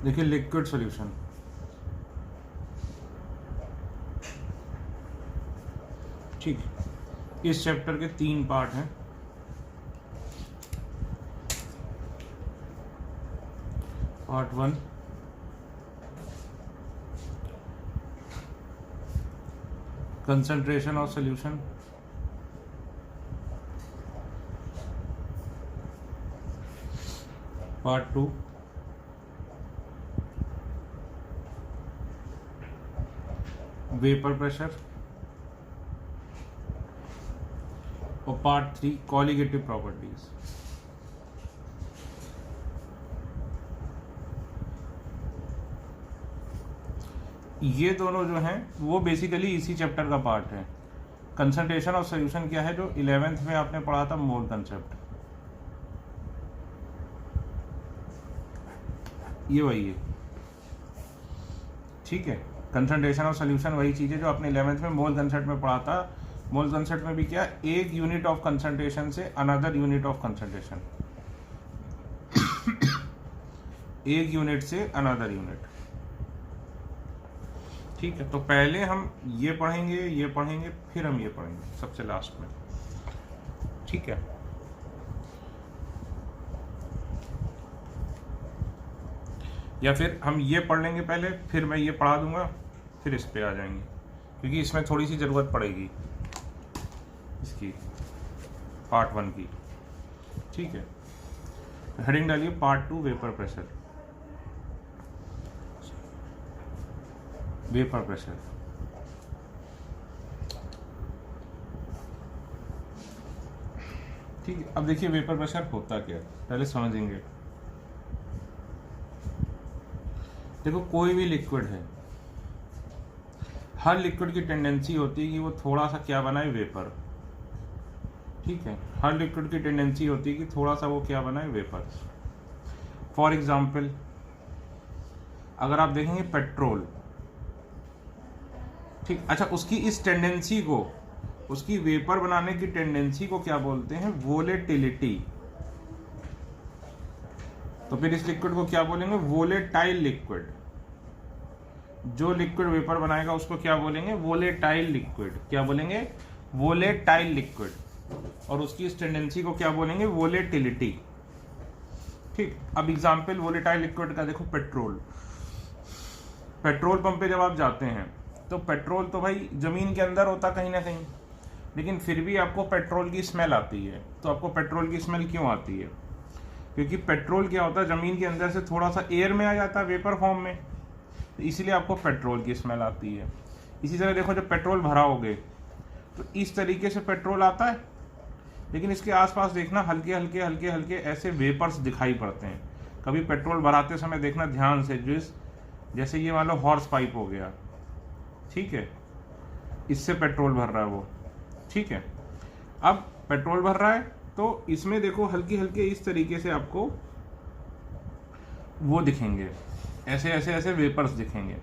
देखिए liquid solution, ठीक है। इस चैप्टर के 3 पार्ट हैं। Part 1 concentration of solution, part 2 vapour pressure और पार्ट 3 कॉलिगेटिव प्रॉपर्टीज। ये दोनों जो हैं वो बेसिकली इसी चैप्टर का पार्ट है। कंसंट्रेशन ऑफ सॉल्यूशन क्या है, जो 11th में आपने पढ़ा था, मोल कंसेप्ट, ये वही है, ठीक है। कंसंट्रेशन ऑफ सॉल्यूशन वही चीज़ है जो आपने 11th में मोल कंसेप्ट में पढ़ा था। मोल कंसेप्ट में भी क्या, एक यूनिट ऑफ कंसंट्रेशन से अनदर यूनिट ऑफ कंसंट्रेशन, एक यूनिट से अनदर यूनिट, ठीक है। तो पहले हम ये पढ़ेंगे, फिर हम ये पढ़ेंगे सबसे लास्ट में, ठीक है। या फिर हम ये पढ़ लेंगे पहले, फिर मैं ये पढ़ा दूंगा, फिर इस पे आ जाएंगे, क्योंकि इसमें थोड़ी सी ज़रूरत पड़ेगी इसकी, पार्ट 1 की, ठीक है। तो हेडिंग डालिए part 2 vapour pressure. Vapour pressure, ठीक है। अब देखिए वेपर प्रेशर होता क्या है, पहले समझेंगे। देखो कोई भी लिक्विड है, हर लिक्विड की टेंडेंसी होती है कि वो थोड़ा सा क्या बनाए, वेपर, ठीक है। हर लिक्विड की टेंडेंसी होती है कि थोड़ा सा वो क्या बनाए, वेपर। फॉर एग्जाम्पल अगर आप देखेंगे पेट्रोल, ठीक, अच्छा, उसकी इस टेंडेंसी को, उसकी वेपर बनाने की टेंडेंसी को क्या बोलते हैं, वोलेटिलिटी। तो फिर इस लिक्विड को क्या बोलेंगे, वोलेटाइल लिक्विड। जो लिक्विड वेपर बनाएगा उसको क्या बोलेंगे, वोलेटाइल लिक्विड। क्या बोलेंगे, वोलेटाइल लिक्विड। और उसकी इस टेंडेंसी को क्या बोलेंगे, वोलेटिलिटी, ठीक। अब एग्जांपल वोलेटाइल लिक्विड का देखो, पेट्रोल। पेट्रोल पंप पे जब आप जाते हैं तो पेट्रोल तो भाई जमीन के अंदर होता कहीं ना कहीं, लेकिन फिर भी आपको पेट्रोल की स्मेल आती है। तो आपको पेट्रोल की स्मेल क्यों आती है, क्योंकि पेट्रोल क्या होता है, जमीन के अंदर से थोड़ा सा एयर में आ जाता है, वेपर फॉर्म में, तो इसीलिए आपको पेट्रोल की स्मेल आती है। इसी तरह देखो, जब पेट्रोल भराओगे तो इस तरीके से पेट्रोल आता है, लेकिन इसके आसपास देखना हल्के हल्के हल्के हल्के ऐसे वेपर्स दिखाई पड़ते हैं। कभी पेट्रोल भराते समय देखना ध्यान से, जैसे ये मान लो हॉर्स पाइप हो गया, ठीक है, इससे पेट्रोल भर रहा है वो, ठीक है। अब पेट्रोल भर रहा है तो इसमें देखो हल्के हल्के इस तरीके से आपको वो दिखेंगे, ऐसे ऐसे ऐसे वेपर्स दिखेंगे।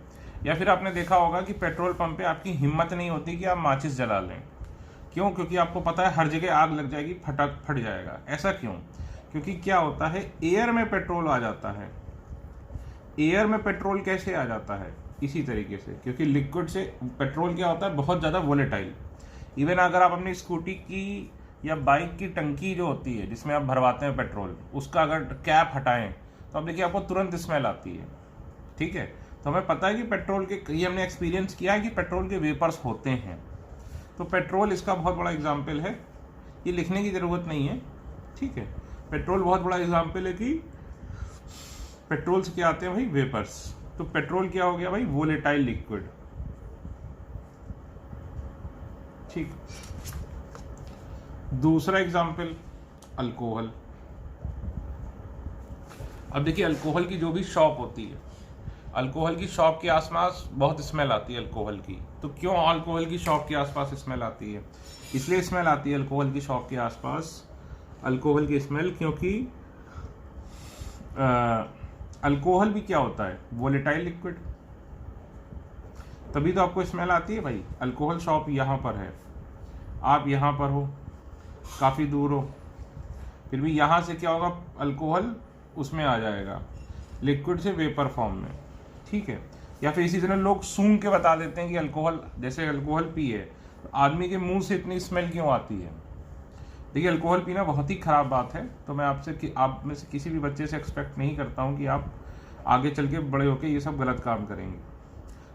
या फिर आपने देखा होगा कि पेट्रोल पंप पे आपकी हिम्मत नहीं होती कि आप माचिस जला लें। क्यों, क्योंकि आपको पता है हर जगह आग लग जाएगी, फट जाएगा। ऐसा क्यों, क्योंकि क्या होता है, एयर में पेट्रोल आ जाता है। एयर में पेट्रोल कैसे आ जाता है, इसी तरीके से, क्योंकि लिक्विड से पेट्रोल क्या होता है, बहुत ज़्यादा वोलेटाइल। इवन अगर आप अपनी स्कूटी की या बाइक की टंकी जो होती है जिसमें आप भरवाते हैं पेट्रोल, उसका अगर कैप हटाएं तो अब देखिए आपको तुरंत स्मेल आती है, ठीक है। तो हमें पता है कि पेट्रोल के, ये हमने एक्सपीरियंस किया है कि पेट्रोल के वेपर्स होते हैं। तो पेट्रोल इसका बहुत बड़ा एग्जाम्पल है, ये लिखने की ज़रूरत नहीं है, ठीक है। पेट्रोल बहुत बड़ा एग्जाम्पल है कि पेट्रोल से क्या आते हैं भाई, वेपर्स। तो पेट्रोल क्या हो गया भाई, वोलेटाइल लिक्विड, ठीक। दूसरा एग्जाम्पल अल्कोहल। अब देखिए अल्कोहल की जो भी शॉप होती है, अल्कोहल की शॉप के आसपास बहुत स्मेल आती है अल्कोहल की। तो क्यों अल्कोहल की शॉप के आसपास स्मेल आती है, इसलिए स्मेल आती है अल्कोहल की शॉप के आसपास, अल्कोहल की स्मेल, क्योंकि अल्कोहल भी क्या होता है, वोलेटाइल लिक्विड, तभी तो आपको स्मेल आती है भाई। अल्कोहल शॉप यहाँ पर है, आप यहाँ पर हो, काफ़ी दूर हो, फिर भी यहाँ से क्या होगा, अल्कोहल उसमें आ जाएगा। लिक्विड से वेपर फॉर्म में, ठीक है। या फिर इसी तरह लोग सूंघ के बता देते हैं कि अल्कोहल, जैसे अल्कोहल पिए तो आदमी के मुंह से इतनी स्मेल क्यों आती है। देखिए अल्कोहल पीना बहुत ही ख़राब बात है, तो मैं आपसे कि आप में से किसी भी बच्चे से एक्सपेक्ट नहीं करता हूँ कि आप आगे चल के बड़े होकर ये सब गलत काम करेंगे।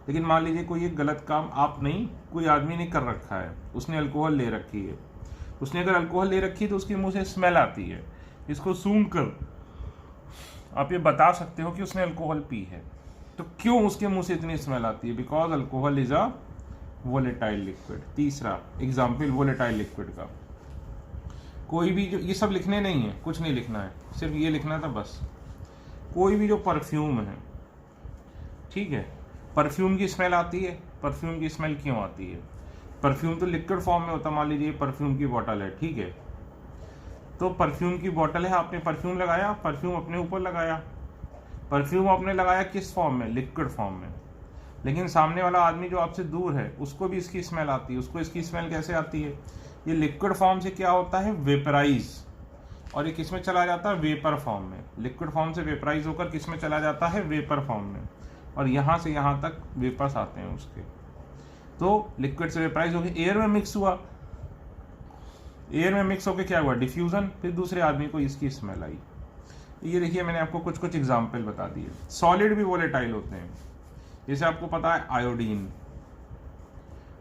लेकिन मान लीजिए कोई एक गलत काम आप नहीं, कोई आदमी ने कर रखा है, उसने अल्कोहल ले रखी है, उसने अगर अल्कोहल ले रखी है तो उसके मुंह से स्मेल आती है, इसको सूंघ कर आप ये बता सकते हो कि उसने अल्कोहल पी है। तो क्यों उसके मुंह से इतनी स्मेल आती है? Because alcohol is a volatile liquid. तीसरा एग्जाम्पल वोलेटाइल लिक्विड का, कोई भी जो, ये सब लिखने नहीं है, कुछ नहीं लिखना है, सिर्फ ये लिखना था बस। कोई भी जो परफ्यूम है, ठीक है, परफ्यूम की स्मेल आती है। परफ्यूम की स्मेल क्यों आती है? परफ्यूम तो लिक्विड फॉर्म में होता है। मान लीजिए परफ्यूम की बोतल है, ठीक है, तो परफ्यूम की बोतल है, आपने परफ्यूम लगाया, परफ्यूम अपने ऊपर लगाया, परफ्यूम आपने लगाया किस फॉर्म में? लिक्विड फॉर्म में। लेकिन सामने वाला आदमी जो आपसे दूर है उसको भी इसकी स्मेल आती है। उसको इसकी स्मेल कैसे आती है? ये लिक्विड फॉर्म से क्या होता है? वेपराइज, और ये किस में चला जाता है? वेपर फॉर्म में। लिक्विड फॉर्म से वेपराइज होकर किस में चला जाता है? वेपर फॉर्म में। और यहाँ से यहाँ तक वेपर्स आते हैं उसके। तो लिक्विड से वेपराइज होकर एयर में मिक्स हुआ, एयर में मिक्स होकर क्या हुआ? डिफ्यूजन, फिर दूसरे आदमी को इसकी स्मेल आई। ये देखिए मैंने आपको कुछ कुछ एग्जाम्पल बता दिए। सॉलिड भी वोलेटाइल होते हैं, जैसे आपको पता है आयोडीन।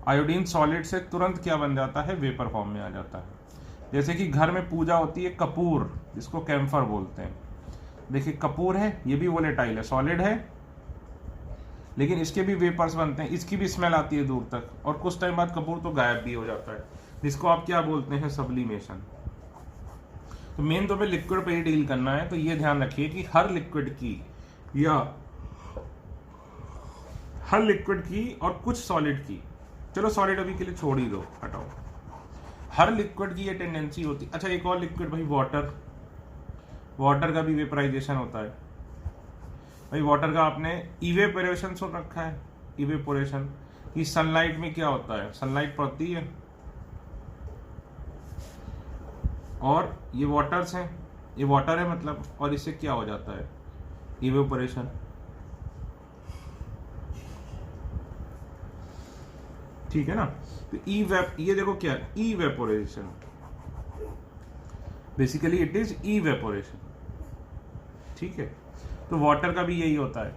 आयोडीन सॉलिड से तुरंत क्या बन जाता है? वेपर फॉर्म में आ जाता है। जैसे कि घर में पूजा होती है, कपूर जिसको कैम्फर बोलते हैं, देखिए कपूर है, ये भी वोलेटाइल है, सॉलिड है, लेकिन इसके भी वेपर्स बनते हैं, इसकी भी स्मेल आती है दूर तक, और कुछ टाइम बाद कपूर तो गायब भी हो जाता है, जिसको आप क्या बोलते हैं? सब्लिमेशन। तो मेन तो पे लिक्विड पे ही डील करना है, तो ये ध्यान रखिए कि हर लिक्विड की, या हर लिक्विड की और कुछ सॉलिड की, चलो सॉलिड अभी के लिए छोड़ ही दो, हटाओ, हर लिक्विड की ये टेंडेंसी होती। अच्छा एक और लिक्विड भाई, वाटर। वाटर का भी वेपराइजेशन होता है भाई। वाटर का आपने इवेपोरेशन सुन रखा है? इवेपोरेशन कि सनलाइट में क्या होता है? सनलाइट पड़ती है और ये वाटर्स हैं, ये वाटर है मतलब, और इससे क्या हो जाता है? इवेपोरेशन। ठीक है ना? तो ये देखो क्या है? Evaporation, basically it is evaporation, ठीक है। तो वाटर का भी यही होता है।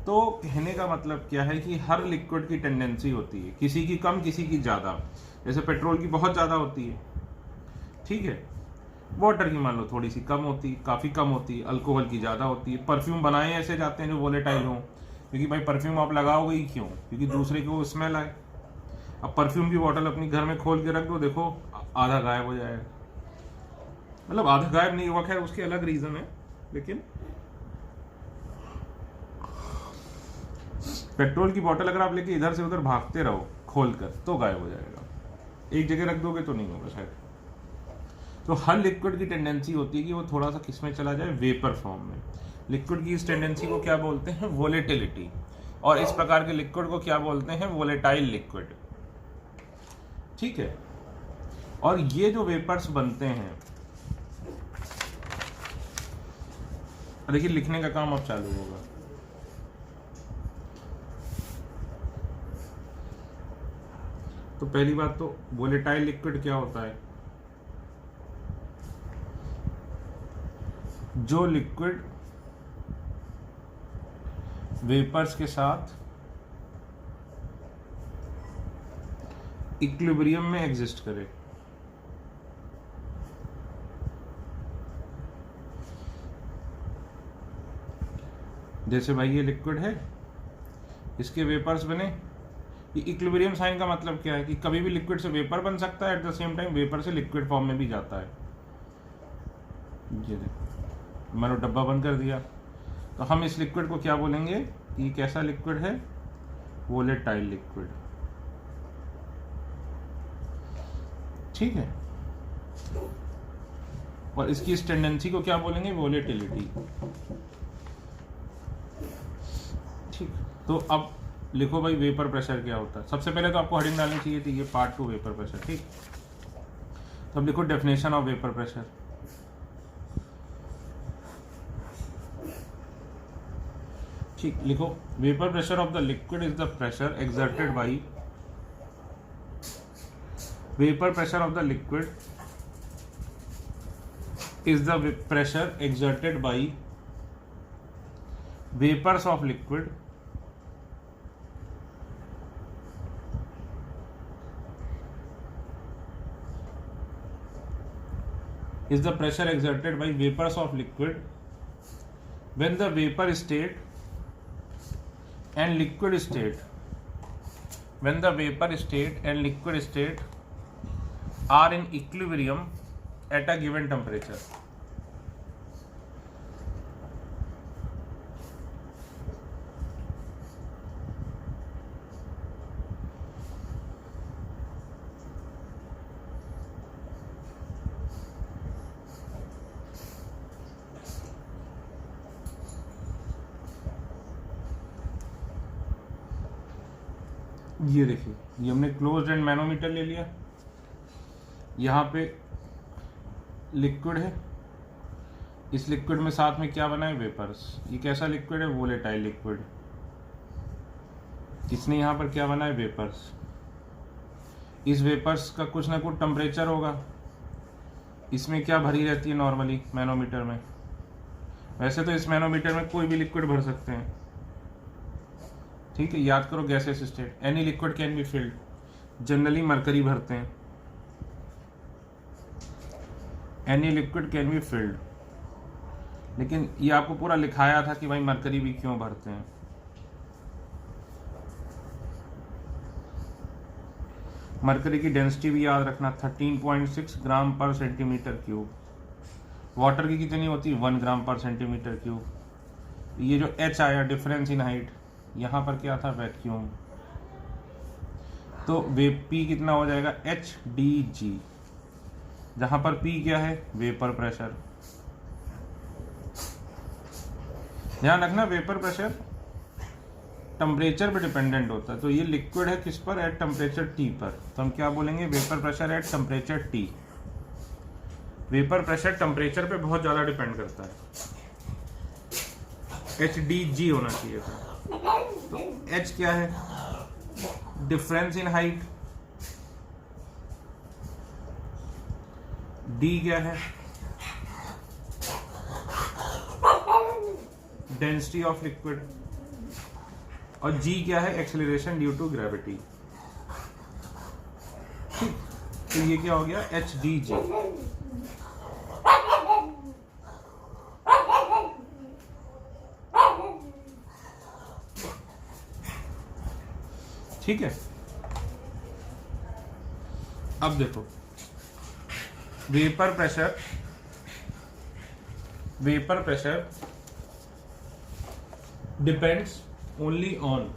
तो कहने का मतलब क्या है कि हर लिक्विड की टेंडेंसी होती है, किसी की कम किसी की ज़्यादा। जैसे पेट्रोल की बहुत ज़्यादा होती है, ठीक है, वाटर की मान लो थोड़ी सी कम होती है, काफ़ी कम होती है, अल्कोहल की ज़्यादा होती है। परफ्यूम बनाए ऐसे जाते हैं जो वोलेटाइल हों, क्योंकि भाई परफ्यूम आप लगाओगे ही क्यों? क्योंकि दूसरे को स्मेल आए। अब परफ्यूम की बोतल अपनी घर में खोल के रख दो, देखो आधा गायब हो जाएगा, मतलब आधा गायब नहीं हुआ, खैर उसके अलग रीज़न है, लेकिन पेट्रोल की बोतल अगर आप लेके इधर से उधर भागते रहो खोल कर तो गायब हो जाएगा, एक जगह रख दोगे तो नहीं होगा शायद। तो हर लिक्विड की टेंडेंसी होती है कि वो थोड़ा सा किस में चला जाए? वेपर फॉर्म में। लिक्विड की इस टेंडेंसी को क्या बोलते हैं? वोलेटिलिटी। और इस प्रकार के लिक्विड को क्या बोलते हैं? वोलेटाइल लिक्विड, ठीक है। और ये जो वेपर्स बनते हैं, देखिए लिखने का काम अब चालू होगा। तो पहली बात तो वोलेटाइल लिक्विड क्या होता है? जो लिक्विड वेपर्स के साथ इक्विलिब्रियम में एग्जिस्ट करे। जैसे भाई ये लिक्विड है, इसके वेपर्स बने, ये इक्विलिब्रियम साइन का मतलब क्या है? कि कभी भी लिक्विड से वेपर बन सकता है, at the same time vapour से लिक्विड फॉर्म में भी जाता है। ये देखो मैंने डब्बा बंद कर दिया, तो हम इस लिक्विड को क्या बोलेंगे? ये कैसा लिक्विड है? वोलेटाइल लिक्विड, ठीक है। और इसकी इस टेंडेंसी को क्या बोलेंगे? वोलेटिलिटी, ठीक। तो अब लिखो भाई वेपर प्रेशर क्या होता है। सबसे पहले तो आपको हेडिंग डालनी चाहिए थी ये पार्ट 2 वेपर प्रेशर, ठीक। तो अब लिखो डेफिनेशन ऑफ वेपर प्रेशर। ठीक, लिखो vapour pressure of the liquid is the pressure exerted by vapour pressure of the liquid is the pressure exerted by vapours of liquid is the pressure exerted by vapors of liquid when the vapor state and liquid state are in equilibrium at a given temperature. ये देखिए, ये हमने closed end manometer ले लिया, यहाँ पे liquid है, इस लिक्विड में साथ में क्या बना है, वेपर्स। ये कैसा लिक्विड है, वोलेटाइल लिक्विड। इसने यहाँ पर क्या बना है, वेपर्स। इस वेपर्स का कुछ ना कुछ टेम्परेचर होगा। इसमें क्या भरी रहती है नॉर्मली मैनोमीटर में, वैसे तो इस मैनोमीटर में कोई भी लिक्विड भर सकते हैं, ठीक है। याद करो gases state, any liquid can be filled, generally mercury भरते हैं, any liquid can be filled. लेकिन ये आपको पूरा लिखाया था कि भाई मरकरी भी क्यों भरते हैं। मरकरी की डेंसिटी भी याद रखना, 13.6 ग्राम पर सेंटीमीटर क्यूब। वाटर की कितनी होती है, 1 ग्राम पर सेंटीमीटर क्यूब। ये जो H आया, डिफरेंस इन हाइट, यहाँ पर क्या था, वैक्यूम, तो वे P कितना हो जाएगा, HdG, जहां पर P क्या है, वेपर प्रेशर। ध्यान रखना वेपर प्रेशर टेम्परेचर पे डिपेंडेंट होता है, तो ये लिक्विड है किस पर, एट टेम्परेचर T पर, तो हम क्या बोलेंगे, vapour pressure at temperature T। Vapour pressure temperature पे बहुत ज्यादा डिपेंड करता है, HdG होना चाहिए था। तो H क्या है, डिफरेंस इन हाइट, D क्या है, डेंसिटी ऑफ लिक्विड, और G क्या है, एक्सेलरेशन ड्यू टू ग्रेविटी। ठीक, तो ये क्या हो गया, HdG। ठीक है। अब देखो vapour pressure depends only on,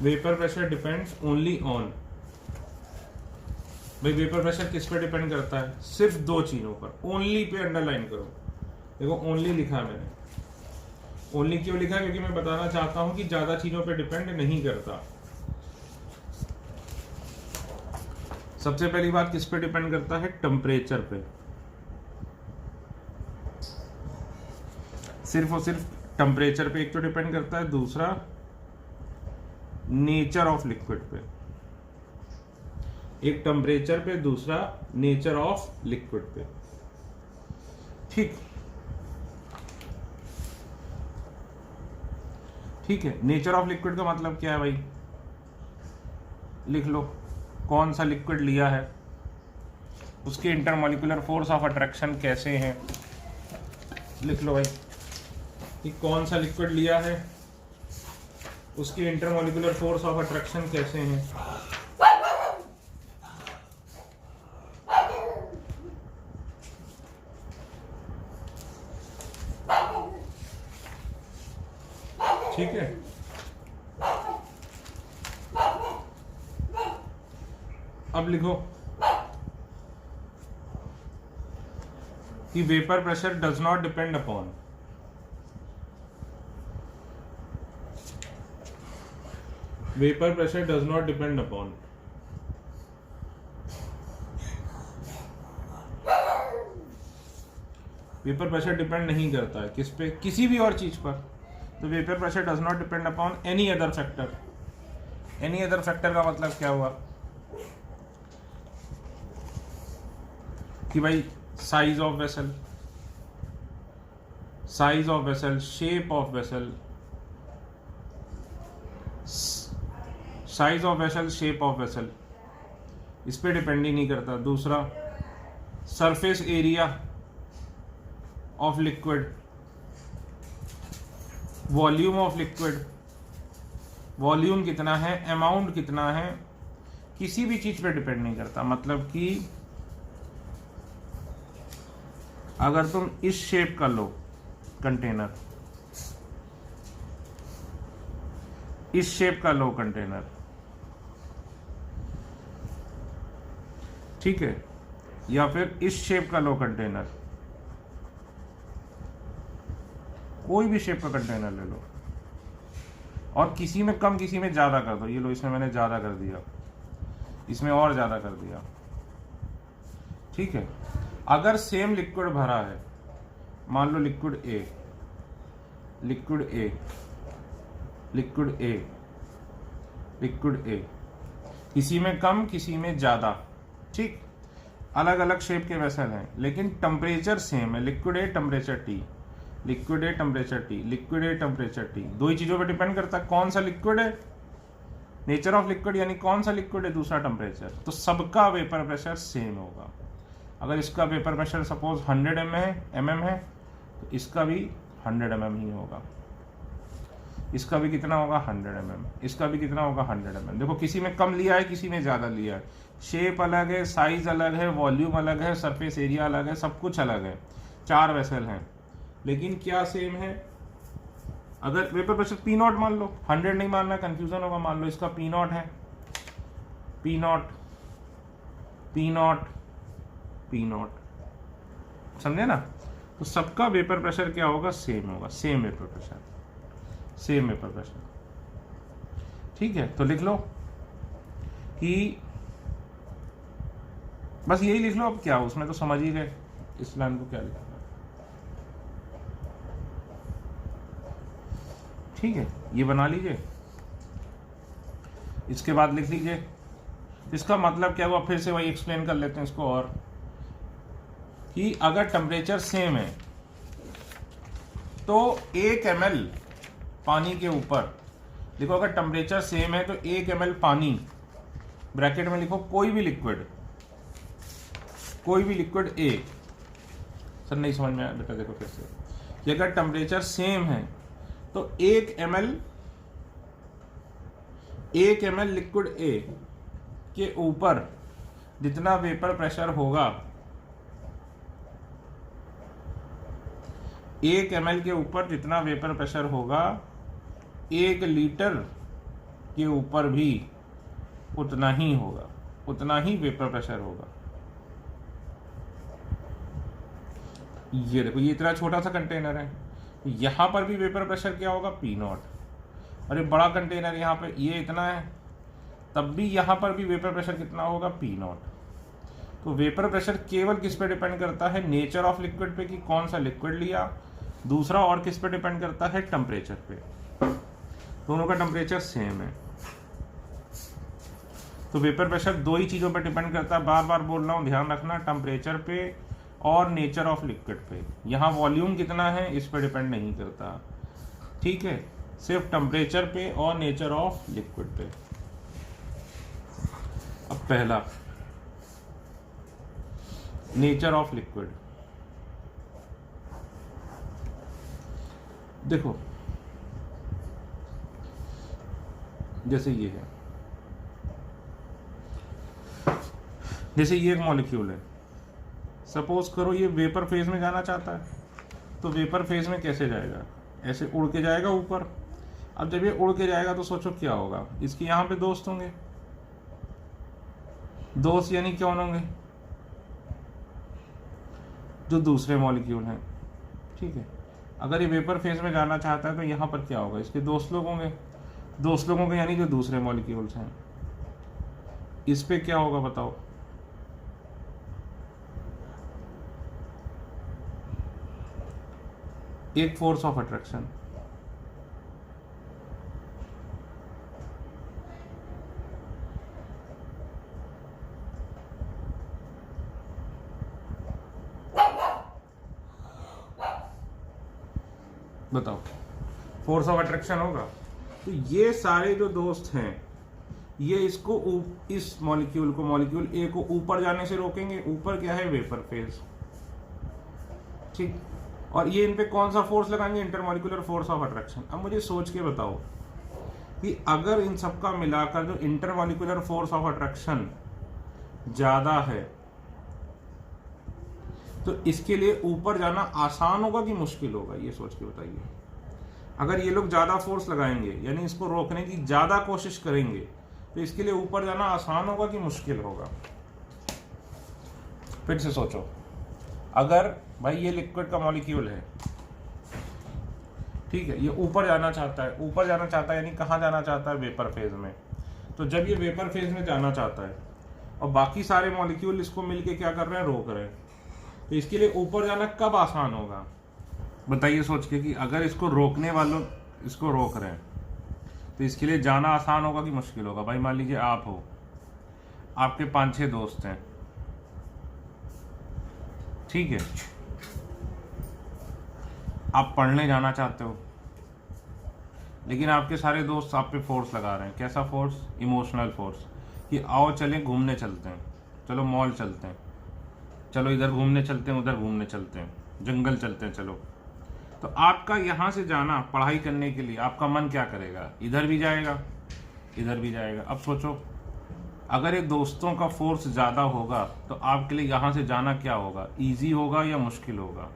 vapour pressure depends only on, भाई वेपर प्रेशर किस पे डिपेंड करता है, सिर्फ दो चीजों पर। ओनली पे अंडरलाइन करो, देखो ओनली लिखा मैंने। ओनली क्यों लिखा, क्योंकि मैं बताना चाहता हूं कि ज्यादा चीजों पे डिपेंड नहीं करता। सबसे पहली बात किस पे डिपेंड करता है, टेम्परेचर पे, सिर्फ और सिर्फ टेम्परेचर पे एक तो डिपेंड करता है, दूसरा नेचर ऑफ लिक्विड पे। एक टेम्परेचर पे, दूसरा नेचर ऑफ लिक्विड पे। ठीक है। नेचर ऑफ लिक्विड का मतलब क्या है भाई, लिख लो, कौन सा लिक्विड लिया है, उसके इंटरमॉलिक्यूलर फोर्स ऑफ अट्रैक्शन कैसे हैं, लिख लो भाई कि कौन सा लिक्विड लिया है, उसके इंटरमॉलिक्यूलर फोर्स ऑफ अट्रैक्शन कैसे हैं। ठीक है। अब लिखो कि vapour pressure does not depend upon, vapour pressure does not depend upon vapour pressure depend नहीं करता है किस पे, किसी भी और चीज पर। तो vapour pressure does not depend upon any other factor. Any other factor का मतलब क्या हुआ कि भाई size of vessel, size of vessel, shape of vessel, size of vessel, shape of vessel, इस पे डिपेंड ही नहीं करता। दूसरा surface area of liquid, volume of liquid, volume कितना है, अमाउंट कितना है, किसी भी चीज पे डिपेंड नहीं करता। मतलब कि अगर तुम इस शेप का लो कंटेनर, इस शेप का लो कंटेनर, ठीक है, या फिर इस शेप का लो कंटेनर, कोई भी शेप का कंटेनर ले लो और किसी में कम किसी में ज्यादा कर दो। ये लो, इसमें मैंने ज्यादा कर दिया, इसमें और ज्यादा कर दिया, ठीक है। अगर सेम लिक्विड भरा है, मान लो liquid A, liquid A, liquid A, liquid A, किसी में कम किसी में ज्यादा, ठीक, अलग अलग शेप के वेसल हैं लेकिन टेम्परेचर सेम है। Liquid a temperature T, liquid a temperature T, liquid a temperature T, दो ही चीजों पर डिपेंड करता है, कौन सा लिक्विड है, नेचर ऑफ लिक्विड यानी कौन सा लिक्विड है, दूसरा टेम्परेचर। तो सबका वेपर प्रेशर सेम होगा। अगर इसका वेपर प्रेशर सपोज 100 mm है तो इसका भी 100 mm ही होगा। इसका भी कितना होगा, 100 mm, इसका भी कितना होगा, 100 mm। देखो किसी में कम लिया है, किसी में ज्यादा लिया है, शेप अलग है, साइज अलग है, वॉल्यूम अलग है, सरफेस एरिया अलग है, सब कुछ अलग है, 4 वेसल हैं, लेकिन क्या सेम है। अगर वेपर प्रेशर P0 मान लो, 100 नहीं मानना, कंफ्यूजन होगा, मान लो इसका P0 है, P0, P0, P0, समझे ना। तो सबका वेपर प्रेशर क्या होगा, सेम होगा, same vapour pressure, same vapour pressure, ठीक है। तो लिख लो कि बस यही लिख लो। अब क्या, उसमें तो समझ ही गए इस लाइन को क्या लिखा है, ठीक है। ये बना लीजिए, इसके बाद लिख लीजिए इसका मतलब क्या हुआ, फिर से वही एक्सप्लेन कर लेते हैं इसको। और कि अगर टेम्परेचर सेम है तो 1 ml पानी के ऊपर, देखो अगर टेम्परेचर सेम है तो 1 ml पानी, ब्रैकेट में लिखो कोई भी लिक्विड, कोई भी लिक्विड ए। सर नहीं समझ में आया बेटा, देखो फिर से, कि अगर टेम्परेचर सेम है तो 1 ml लिक्विड ए के ऊपर जितना वेपर प्रेशर होगा, 1 ml के ऊपर जितना वेपर प्रेशर होगा, 1 लीटर के ऊपर भी उतना ही होगा, उतना ही वेपर प्रेशर होगा। ये देखो, ये इतना छोटा सा कंटेनर है, यहां पर भी वेपर प्रेशर क्या होगा, P0। अरे बड़ा कंटेनर यहाँ पे ये इतना है, तब भी यहां पर भी वेपर प्रेशर कितना होगा, P0। तो वेपर प्रेशर केवल किस पे डिपेंड करता है, नेचर ऑफ लिक्विड पे, कि कौन सा लिक्विड लिया। दूसरा और किस पे डिपेंड करता है, टेम्परेचर पे। दोनों का टेम्परेचर सेम है। तो वेपर प्रेशर दो ही चीजों पे डिपेंड करता है, बार बार बोल रहा हूं, ध्यान रखना, टेम्परेचर पे और नेचर ऑफ लिक्विड पे। यहाँ वॉल्यूम कितना है इस पे डिपेंड नहीं करता, ठीक है, सिर्फ टेम्परेचर पे और नेचर ऑफ लिक्विड पे। अब पहला, नेचर ऑफ लिक्विड। देखो जैसे ये है, जैसे ये एक मॉलिक्यूल है, सपोज करो ये वेपर फेज में जाना चाहता है, तो वेपर फेज में कैसे जाएगा, ऐसे उड़ के जाएगा ऊपर। अब जब ये उड़ के जाएगा तो सोचो क्या होगा, इसके यहाँ पे दोस्त होंगे, दोस्त यानी कौन होंगे, जो दूसरे मॉलिक्यूल हैं, ठीक है। अगर ये वेपर फेज में जाना चाहता है तो यहाँ पर क्या होगा, इसके दोस्त लोग होंगे, दोस्त लोगों के यानी जो दूसरे मॉलिक्यूल्स हैं। इस पे क्या होगा बताओ, एक फोर्स ऑफ अट्रैक्शन। बताओ, फोर्स ऑफ अट्रैक्शन होगा। तो ये सारे जो दोस्त हैं ये इसको इस मॉलिक्यूल को, मॉलिक्यूल ए को ऊपर जाने से रोकेंगे। ऊपर क्या है? वेपर फेज, ठीक। और ये इन पे कौन सा फोर्स लगाएंगे? Intermolecular force of attraction. अब मुझे सोच के बताओ कि अगर इन सबका मिलाकर जो इंटरमॉलिक्यूलर फोर्स ऑफ अट्रैक्शन ज्यादा है तो इसके लिए ऊपर जाना आसान होगा कि मुश्किल होगा? ये सोच के बताइए। अगर ये लोग ज्यादा फोर्स लगाएंगे यानी इसको रोकने की ज्यादा कोशिश करेंगे तो इसके लिए ऊपर जाना आसान होगा कि मुश्किल होगा? फिर से सोचो। अगर भाई ये लिक्विड का मॉलिक्यूल है, ठीक है, ये ऊपर जाना चाहता है। ऊपर जाना चाहता है यानी कहाँ जाना चाहता है? वेपर फेज में। तो जब ये वेपर फेज में जाना चाहता है और बाकी सारे मॉलिक्यूल इसको मिलके क्या कर रहे हैं? रोक रहे हैं, तो इसके लिए ऊपर जाना कब आसान होगा? बताइए सोच के कि अगर इसको रोकने वालों इसको रोक रहे हैं तो इसके लिए जाना आसान होगा कि मुश्किल होगा? भाई मान लीजिए आप हो, आपके 5-6 दोस्त हैं, ठीक है, आप पढ़ने जाना चाहते हो लेकिन आपके सारे दोस्त आप पे फोर्स लगा रहे हैं। कैसा फोर्स? इमोशनल फोर्स, कि आओ चलें घूमने चलते हैं, चलो मॉल चलते हैं, चलो इधर घूमने चलते हैं, उधर घूमने चलते हैं, जंगल चलते हैं, चलो। तो आपका यहाँ से जाना पढ़ाई करने के लिए आपका मन क्या करेगा? इधर भी जाएगा, इधर भी जाएगा। अब सोचो, अगर ये दोस्तों का फोर्स ज़्यादा होगा तो आपके लिए यहाँ से जाना क्या होगा? ईजी होगा या मुश्किल होगा?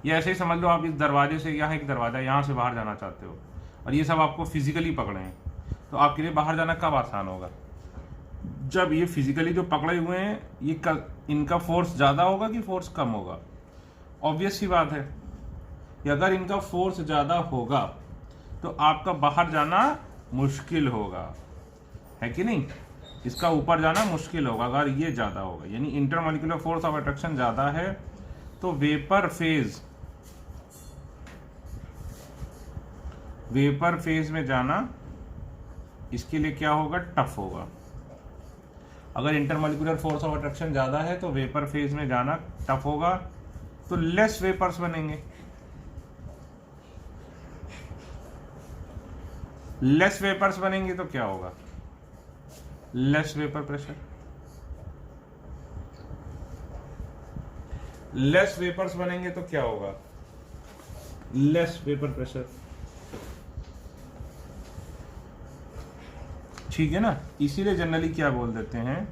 या ऐसे ही समझ लो आप इस दरवाजे से, यहाँ एक दरवाजा, यहाँ से बाहर जाना चाहते हो और ये सब आपको फिजिकली पकड़े हैं, तो आपके लिए बाहर जाना कब आसान होगा? जब ये फिजिकली जो पकड़े हुए हैं ये इनका फोर्स ज़्यादा होगा कि फोर्स कम होगा? ऑब्वियस सी बात है कि अगर इनका फोर्स ज़्यादा होगा तो आपका बाहर जाना मुश्किल होगा, है कि नहीं? इसका ऊपर जाना मुश्किल होगा अगर ये ज़्यादा होगा, यानी इंटरमॉलिक्यूलर फोर्स ऑफ अट्रैक्शन ज़्यादा है तो वेपर फेज में जाना इसके लिए क्या होगा? टफ होगा। अगर इंटरमॉलिक्यूलर फोर्स ऑफ अट्रैक्शन ज़्यादा है तो वेपर फेज में जाना टफ होगा, तो लेस वेपर्स बनेंगे। लेस वेपर्स बनेंगे तो क्या होगा? Less vapour pressure. Less vapours बनेंगे तो क्या होगा? लेस वेपर प्रेशर, ठीक है ना? इसीलिए जनरली क्या बोल देते हैं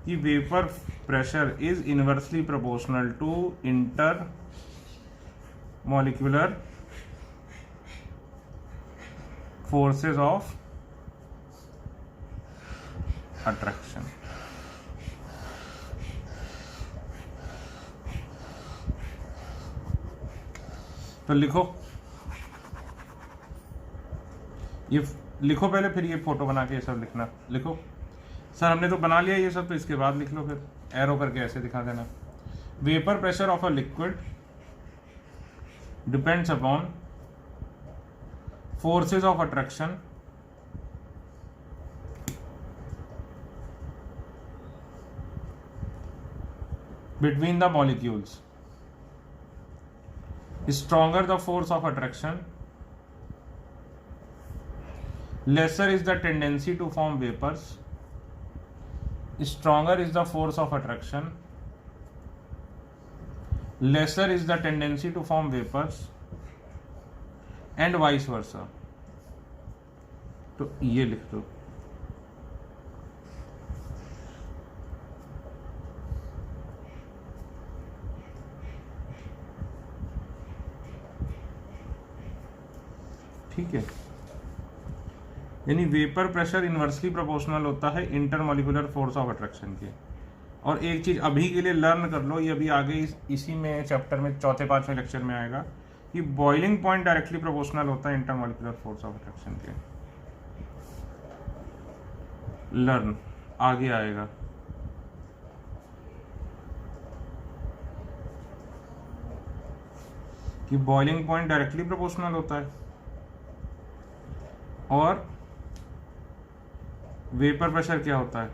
कि vapour pressure is inversely proportional to inter molecular forces of attraction. तो लिखो, ये लिखो पहले, फिर ये फोटो बना के ये सब लिखना। लिखो सर हमने तो बना लिया ये सब, तो इसके बाद लिख लो, फिर एरो करके ऐसे दिखा देना। Vapour pressure of a liquid depends upon forces of attraction between the molecules. Stronger the force of attraction, lesser is the tendency to form vapors. Stronger is the force of attraction, lesser is the tendency to form vapors, and vice versa. तो ये लिख दो। ठीक है, यानी vapour pressure inversely proportional होता है intermolecular force of attraction के। और एक चीज अभी के लिए लर्न कर लो, ये अभी आगे इसी में चैप्टर में 4-5वें लेक्चर में आएगा कि बॉइलिंग पॉइंट डायरेक्टली प्रोपोर्शनल होता है इंटरमॉलिक्यूलर फोर्स ऑफ अट्रैक्शन के। लर्न आगे आएगा। कि बॉइलिंग पॉइंट डायरेक्टली प्रोपोर्शनल होता है और वेपर प्रेशर क्या होता है,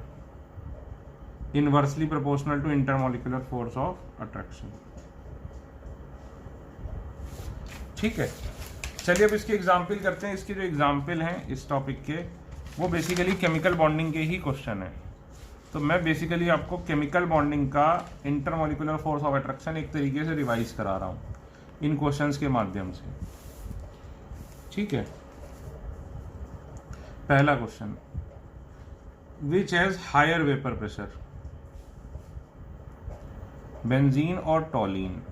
inversely proportional to intermolecular force of attraction. ठीक है, चलिए अब इसके एग्जाम्पल करते हैं। इसके जो एग्जाम्पल हैं इस टॉपिक के वो बेसिकली केमिकल बॉन्डिंग के ही क्वेश्चन है। तो मैं बेसिकली आपको केमिकल बॉन्डिंग का इंटरमोलिकुलर फोर्स ऑफ अट्रैक्शन एक तरीके से रिवाइज करा रहा हूँ इन क्वेश्चंस के माध्यम से। ठीक है, पहला question, which has higher vapour pressure, benzene और toluene.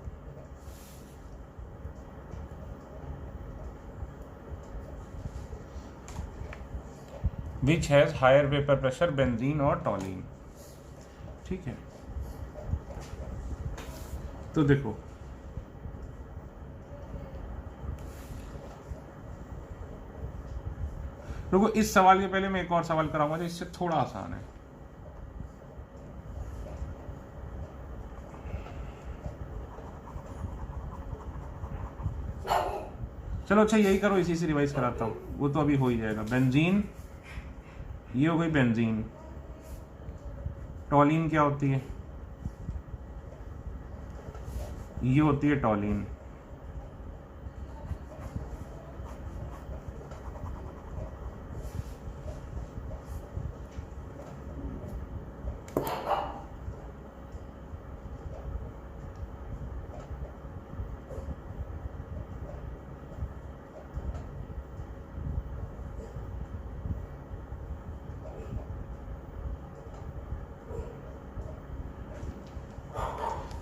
Which has higher vapour pressure, benzene और टॉलीन। ठीक है, तो देखो रुको, इस सवाल के पहले मैं एक और सवाल कराऊंगा जो इससे थोड़ा आसान है। चलो अच्छा यही करो, इसी से रिवाइज कराता हूं, वो तो अभी हो ही जाएगा। बेंजीन, ये हो गई बेंजीन। टॉलीन क्या होती है, ये होती है टॉलीन।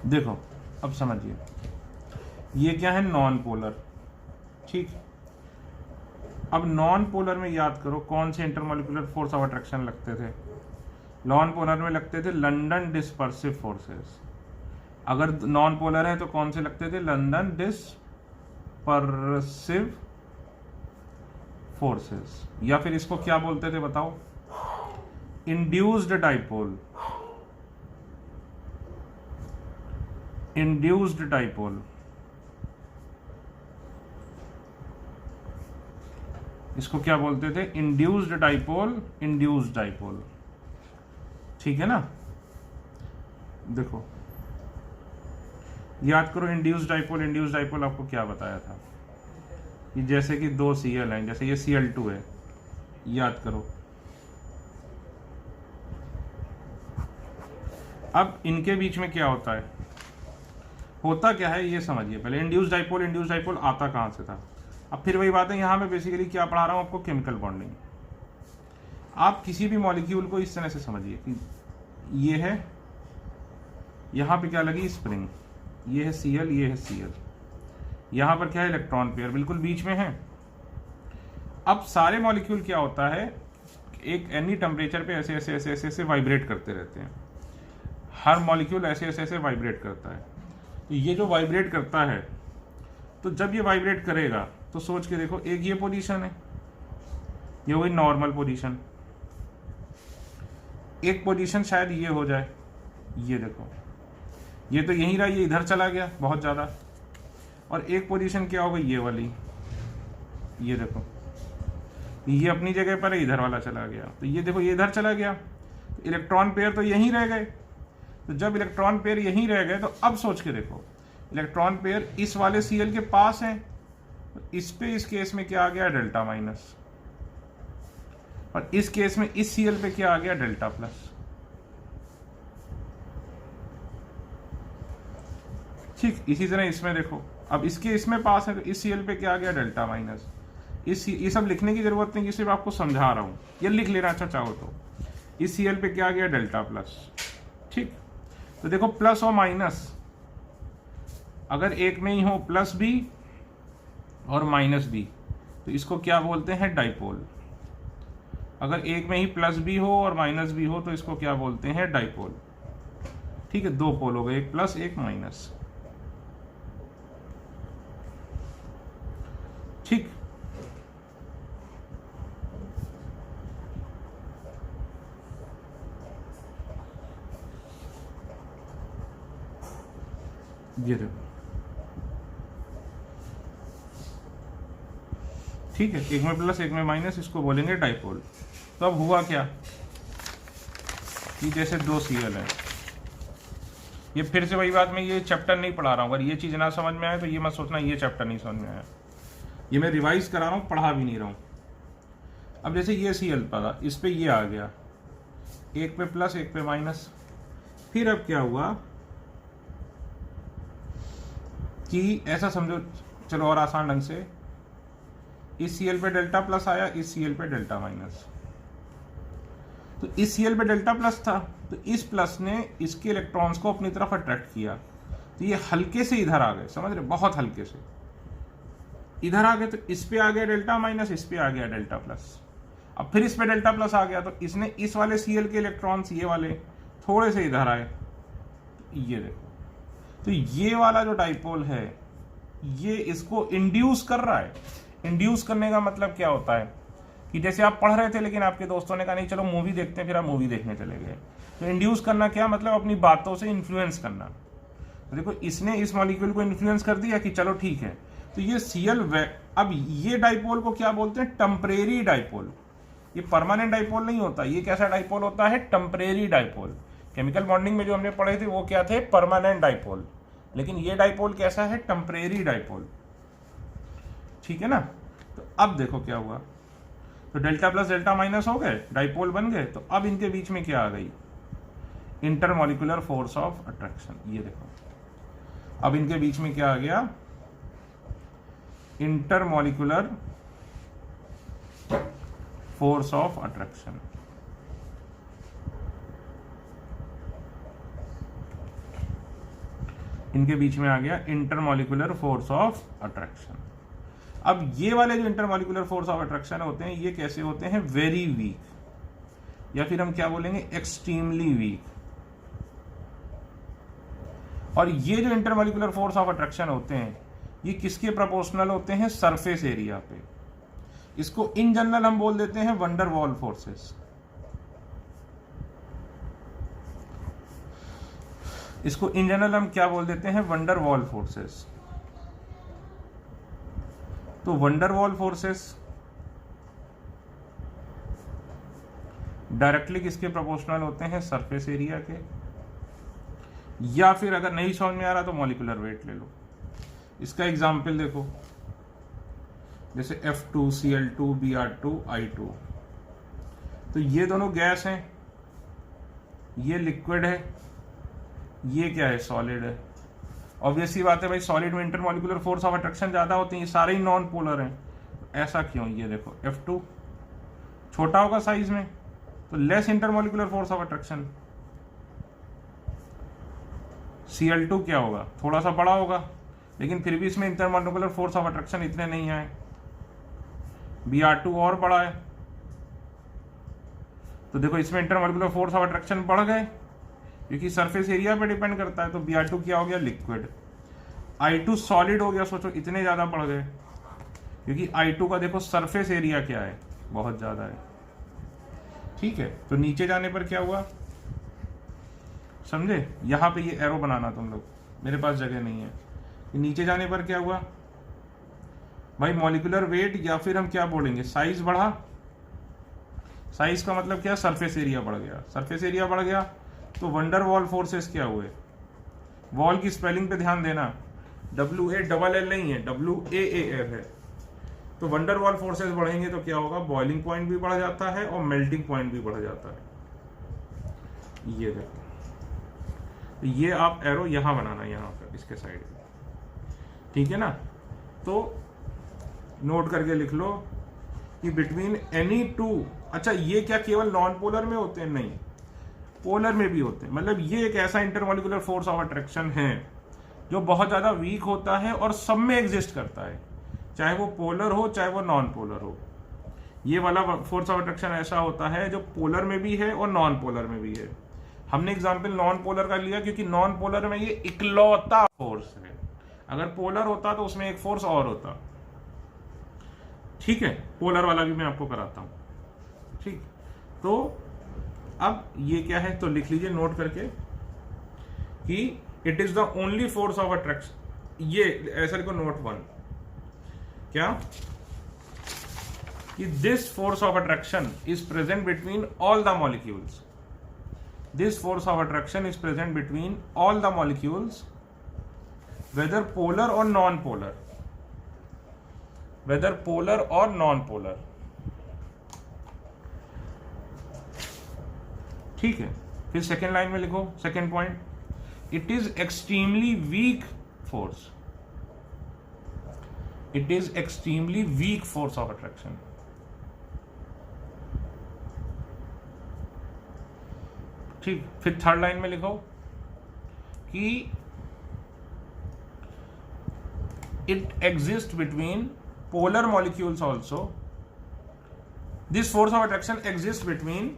देखो अब समझिए, ये क्या है, नॉन पोलर। ठीक, अब नॉन पोलर में याद करो कौन से इंटरमोलिकुलर फोर्स ऑफ अट्रैक्शन लगते थे। नॉन पोलर में लगते थे लंदन डिस्पर्सिव फोर्सेस। अगर नॉन पोलर है तो कौन से लगते थे, लंदन डिस्पर्सिव फोर्सेस। या फिर इसको क्या बोलते थे बताओ, इंड्यूस्ड डाइपोल। इंड्यूस्ड डाइपोल, इसको क्या बोलते थे, इंड्यूस्ड डाइपोल, इंड्यूस्ड डाइपोल। ठीक है ना, देखो याद करो, इंड्यूस्ड डाइपोल, इंड्यूस्ड डाइपोल आपको क्या बताया था कि जैसे कि दो Cl हैं, जैसे ये Cl2 है, याद करो। अब इनके बीच में क्या होता है, होता क्या है ये समझिए पहले। इंड्यूस्ड डाइपोल आता कहां से था। अब फिर वही बात है, यहां मैं बेसिकली क्या पढ़ा रहा हूं आपको, केमिकल बॉन्डिंग। आप किसी भी मॉलिक्यूल को इस तरह से समझिए कि ये है, यहां पे क्या लगी, स्प्रिंग, ये है Cl, ये है Cl, यहां पर क्या है, इलेक्ट्रॉन पेयर बिल्कुल बीच में है। अब सारे मॉलिक्यूल क्या होता है, एक एनी टेम्परेचर पे ऐसे ऐसे ऐसे ऐसे ऐसे वाइब्रेट करते रहते हैं। हर मॉलिक्यूल ऐसे ऐसे ऐसे वाइब्रेट करता है। ये जो वाइब्रेट करता है, तो जब ये वाइब्रेट करेगा तो सोच के देखो, एक ये पोजीशन है, ये हुई नॉर्मल पोजीशन। एक पोजीशन शायद ये हो जाए, ये देखो, ये तो यहीं रहा, ये इधर चला गया बहुत ज्यादा। और एक पोजीशन क्या हो गई, ये वाली, ये देखो, ये अपनी जगह पर है, इधर वाला चला गया। तो ये देखो, ये इधर चला गया, तो इलेक्ट्रॉन पेयर तो यहीं रह गए। तो जब इलेक्ट्रॉन पेयर यहीं रह गए, तो अब सोच के देखो, इलेक्ट्रॉन पेयर इस वाले Cl के पास है, तो इस पे इस केस में क्या आ गया, डेल्टा माइनस, और इस केस में इस Cl पे क्या आ गया, डेल्टा प्लस। ठीक, इसी तरह इसमें देखो, अब इसके इसमें पास है, तो इस Cl पे क्या आ गया, डेल्टा माइनस। ये सब लिखने की जरूरत नहीं, सिर्फ आपको समझा रहा हूं, ये लिख लेना अच्छा चाहो तो। इस Cl पे क्या आ गया, डेल्टा प्लस। ठीक, तो देखो प्लस और माइनस अगर एक में ही हो, प्लस भी और माइनस भी, तो इसको क्या बोलते हैं, डाइपोल। अगर एक में ही प्लस भी हो और माइनस भी हो, तो इसको क्या बोलते हैं, डाइपोल। ठीक है, दो पोल हो गए, एक प्लस एक माइनस। ठीक, ये देखो, ठीक है, एक में प्लस एक में माइनस, इसको बोलेंगे डाइपोल। तो अब हुआ क्या कि जैसे दो Cl है, ये फिर से वही बात, मैं ये चैप्टर नहीं पढ़ा रहा हूँ, अगर ये चीज़ ना समझ में आए तो ये मत सोचना ये चैप्टर नहीं समझ में आया, ये मैं रिवाइज करा रहा हूँ, पढ़ा भी नहीं रहा हूँ। अब जैसे ये Cl पड़ा, इस पे ये आ गया, एक पे प्लस एक पे माइनस। फिर अब क्या हुआ कि ऐसा समझो, चलो और आसान ढंग से, इस Cl पे डेल्टा प्लस आया, इस Cl पे डेल्टा माइनस। तो इस Cl पे डेल्टा प्लस था, तो इस प्लस ने इसके इलेक्ट्रॉन्स को अपनी तरफ अट्रैक्ट किया, तो ये हल्के से इधर आ गए, समझ रहे, बहुत हल्के से इधर आ गए। तो इस पे आ गया डेल्टा माइनस, इस पे आ गया डेल्टा प्लस। अब फिर इस पे डेल्टा प्लस आ गया, तो इसने इस वाले Cl के इलेक्ट्रॉन्स ये वाले थोड़े से इधर आए, ये देखो। तो ये वाला जो डाइपोल है ये इसको इंड्यूस कर रहा है। इंड्यूस करने का मतलब क्या होता है कि जैसे आप पढ़ रहे थे लेकिन आपके दोस्तों ने कहा नहीं चलो मूवी देखते हैं, फिर आप मूवी देखने चले गए। तो इंड्यूस करना क्या मतलब, अपनी बातों से इन्फ्लुएंस करना। तो देखो इसने इस मॉलिक्यूल को इन्फ्लुएंस कर दिया कि चलो ठीक है, तो ये Cl अब ये डाइपोल को क्या बोलते हैं, टेम्परेरी डाइपोल। ये परमानेंट डाइपोल नहीं होता, ये कैसा डाइपोल होता है, टेम्परेरी डाइपोल। केमिकल बॉन्डिंग में जो हमने पढ़े थे वो क्या थे, परमानेंट डाइपोल, लेकिन ये डाइपोल कैसा है, टेम्परेरी डाइपोल। ठीक है ना। तो अब देखो क्या हुआ, तो डेल्टा प्लस डेल्टा माइनस हो गए, डाइपोल बन गए। तो अब इनके बीच में क्या आ गई, इंटरमॉलिक्यूलर फोर्स ऑफ अट्रैक्शन। ये देखो अब इनके बीच में क्या आ गया, इंटरमॉलिक्यूलर फोर्स ऑफ अट्रैक्शन। इनके बीच में आ गया इंटरमॉलिक्यूलर फोर्स ऑफ अट्रैक्शन। अब ये वाले जो इंटरमॉलिक्यूलर फोर्स ऑफ अट्रैक्शन होते हैं ये कैसे होते हैं, वेरी वीक, या फिर हम क्या बोलेंगे, एक्सट्रीमली वीक। और ये जो इंटरमॉलिक्यूलर फोर्स ऑफ अट्रैक्शन होते हैं ये किसके प्रोपोर्शनल होते हैं, सरफेस एरिया पे। इसको इन जनरल हम बोल देते हैं वंडर वॉल फोर्सेस। इसको इन जनरल हम क्या बोल देते हैं, वंडर वॉल फोर्सेस। तो वंडर वॉल फोर्सेस डायरेक्टली किसके प्रोपोर्शनल होते हैं, सरफेस एरिया के। या फिर अगर नहीं समझ में आ रहा तो मॉलिक्यूलर वेट ले लो। इसका एग्जाम्पल देखो, जैसे F2Cl2 Br2 I2। तो ये दोनों गैस हैं, ये लिक्विड है, ये क्या है, सॉलिड है। ऑब्वियस सी बात है भाई, सॉलिड में इंटरमॉलिक्यूलर फोर्स ऑफ अट्रैक्शन ज्यादा होती है, ये सारे ही नॉन पोलर हैं। ऐसा क्यों, ये देखो F2 छोटा होगा साइज में तो less intermolecular force of attraction. Cl2 क्या होगा, थोड़ा सा बड़ा होगा लेकिन फिर भी इसमें इंटरमॉलिक्यूलर फोर्स ऑफ अट्रैक्शन इतने नहीं आए। Br2 और बड़ा है, तो देखो इसमें इंटरमॉलिक्यूलर फोर्स ऑफ अट्रैक्शन बढ़ गए क्योंकि सरफेस एरिया पे डिपेंड करता है। तो Br2 क्या हो गया, लिक्विड। I2 सॉलिड हो गया, सोचो इतने ज्यादा बढ़ गए क्योंकि I2 का देखो सरफेस एरिया क्या है, बहुत ज्यादा है। ठीक है, तो नीचे जाने पर क्या हुआ, समझे, यहां पे ये एरो बनाना तुम लोग, मेरे पास जगह नहीं है। नीचे जाने पर क्या हुआ भाई, मॉलिक्यूलर वेट या फिर हम क्या बोलेंगे, साइज बढ़ा। साइज का मतलब क्या, सरफेस एरिया बढ़ गया। सरफेस एरिया बढ़ गया तो वंडर वॉल फोर्सेस क्या हुए, वॉल की स्पेलिंग पे ध्यान देना, WALL नहीं है, WAAL है। तो वंडर वॉल फोर्सेस बढ़ेंगे तो क्या होगा, बॉइलिंग पॉइंट भी बढ़ जाता है और मेल्टिंग पॉइंट भी बढ़ जाता है। ये देखो, तो ये आप एरो यहां बनाना, यहां पर इसके साइड में, ठीक है ना। तो नोट करके लिख लो कि बिटवीन एनी टू, अच्छा ये क्या केवल नॉन पोलर में होते हैं, नहीं पोलर में भी होते हैं। मतलब ये एक ऐसा इंटरमॉलिक्यूलर फोर्स ऑफ अट्रैक्शन है जो बहुत ज्यादा वीक होता है और सब में एग्जिस्ट करता है, चाहे वो पोलर हो चाहे वो नॉन पोलर हो। ये वाला फोर्स ऑफ अट्रैक्शन ऐसा होता है जो पोलर में भी है और नॉन पोलर में भी है। हमने एग्जाम्पल नॉन पोलर का लिया क्योंकि नॉन पोलर में ये इकलौता फोर्स है, अगर पोलर होता तो उसमें एक फोर्स और होता। ठीक है, पोलर वाला भी मैं आपको कराता हूं। ठीक, तो अब ये क्या है, तो लिख लीजिए नोट करके कि it is the only force of attraction. ये ऐसा लिखो, नोट 1 क्या, कि this force of attraction is present between all the molecules. This force of attraction is present between all the molecules whether polar और non polar. Whether polar और non polar. ठीक है. फिर सेकेंड लाइन में लिखो second point, it is extremely weak force. It is extremely weak force of attraction. ठीक. फिर third line में लिखो कि it exist between polar molecules also. This force of attraction exist between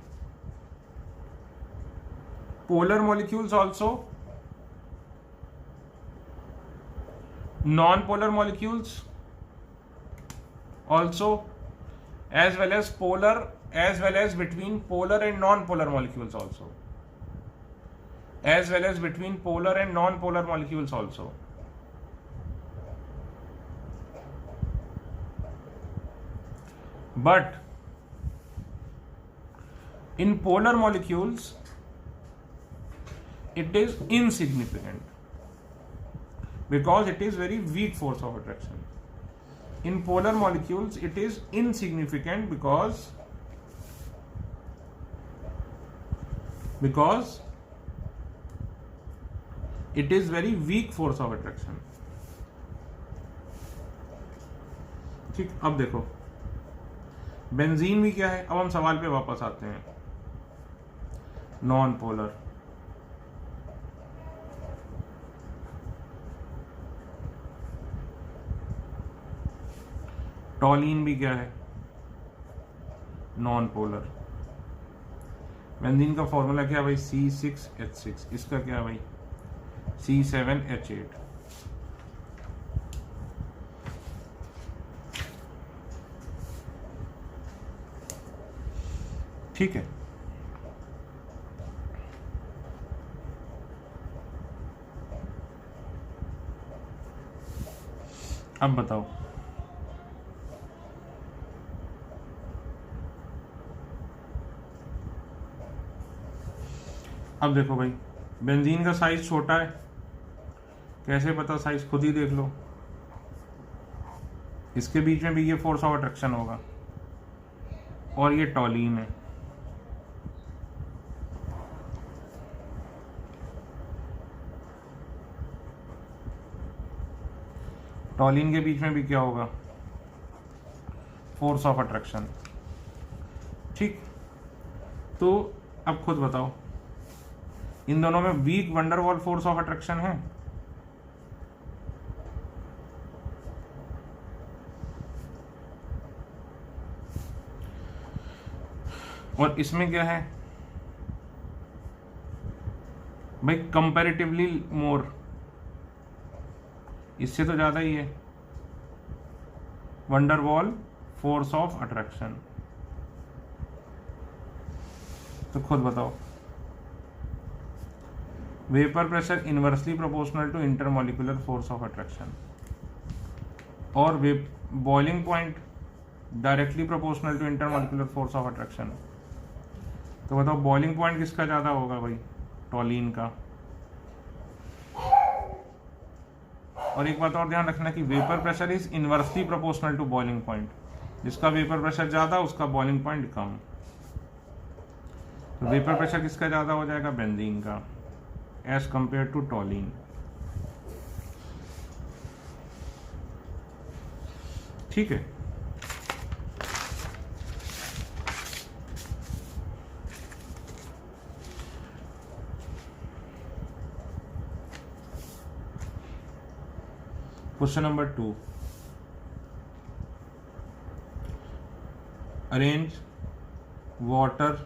polar molecules also, non-polar molecules also, as well as polar, as well as between polar and non-polar molecules also, as well as between polar and non-polar molecules also. But in polar molecules it is insignificant because it is very weak force of attraction. In polar molecules it is insignificant because it is very weak force of attraction. ठीक. अब देखो benzene भी क्या है. अब हम सवाल पे वापस आते हैं. नॉन पोलर, टॉलीन भी क्या है, नॉन पोलर. बेंजीन का फॉर्मूला क्या है भाई, C6H6. इसका क्या है भाई, C7H8. ठीक है. अब बताओ अब देखो भाई बेंजीन का साइज छोटा है. कैसे पता, साइज खुद ही देख लो. इसके बीच में भी ये फोर्स ऑफ अट्रैक्शन होगा और ये टॉलीन है. टॉलीन के बीच में भी क्या होगा, फोर्स ऑफ अट्रैक्शन. ठीक. तो अब खुद बताओ इन दोनों में weak van der Waals force of attraction है. और इसमें क्या है भाई, कंपैरेटिवली मोर, इससे तो ज्यादा ही है वंडरवॉल फोर्स ऑफ अट्रैक्शन. तो खुद बताओ, vapour pressure inversely proportional to intermolecular force of attraction और boiling point directly proportional to intermolecular force of attraction. तो बताओ बॉइलिंग पॉइंट किसका ज्यादा होगा भाई, टॉलीन का. और एक बात और ध्यान रखना कि vapour pressure is inversely proportional to boiling point. जिसका वेपर प्रेशर ज्यादा उसका बॉइलिंग पॉइंट कम. तो वेपर प्रेशर किसका ज्यादा हो जाएगा, बेंजीन का, एज कंपेयर टू टॉलीन. ठीक है. Question number 2, arrange water,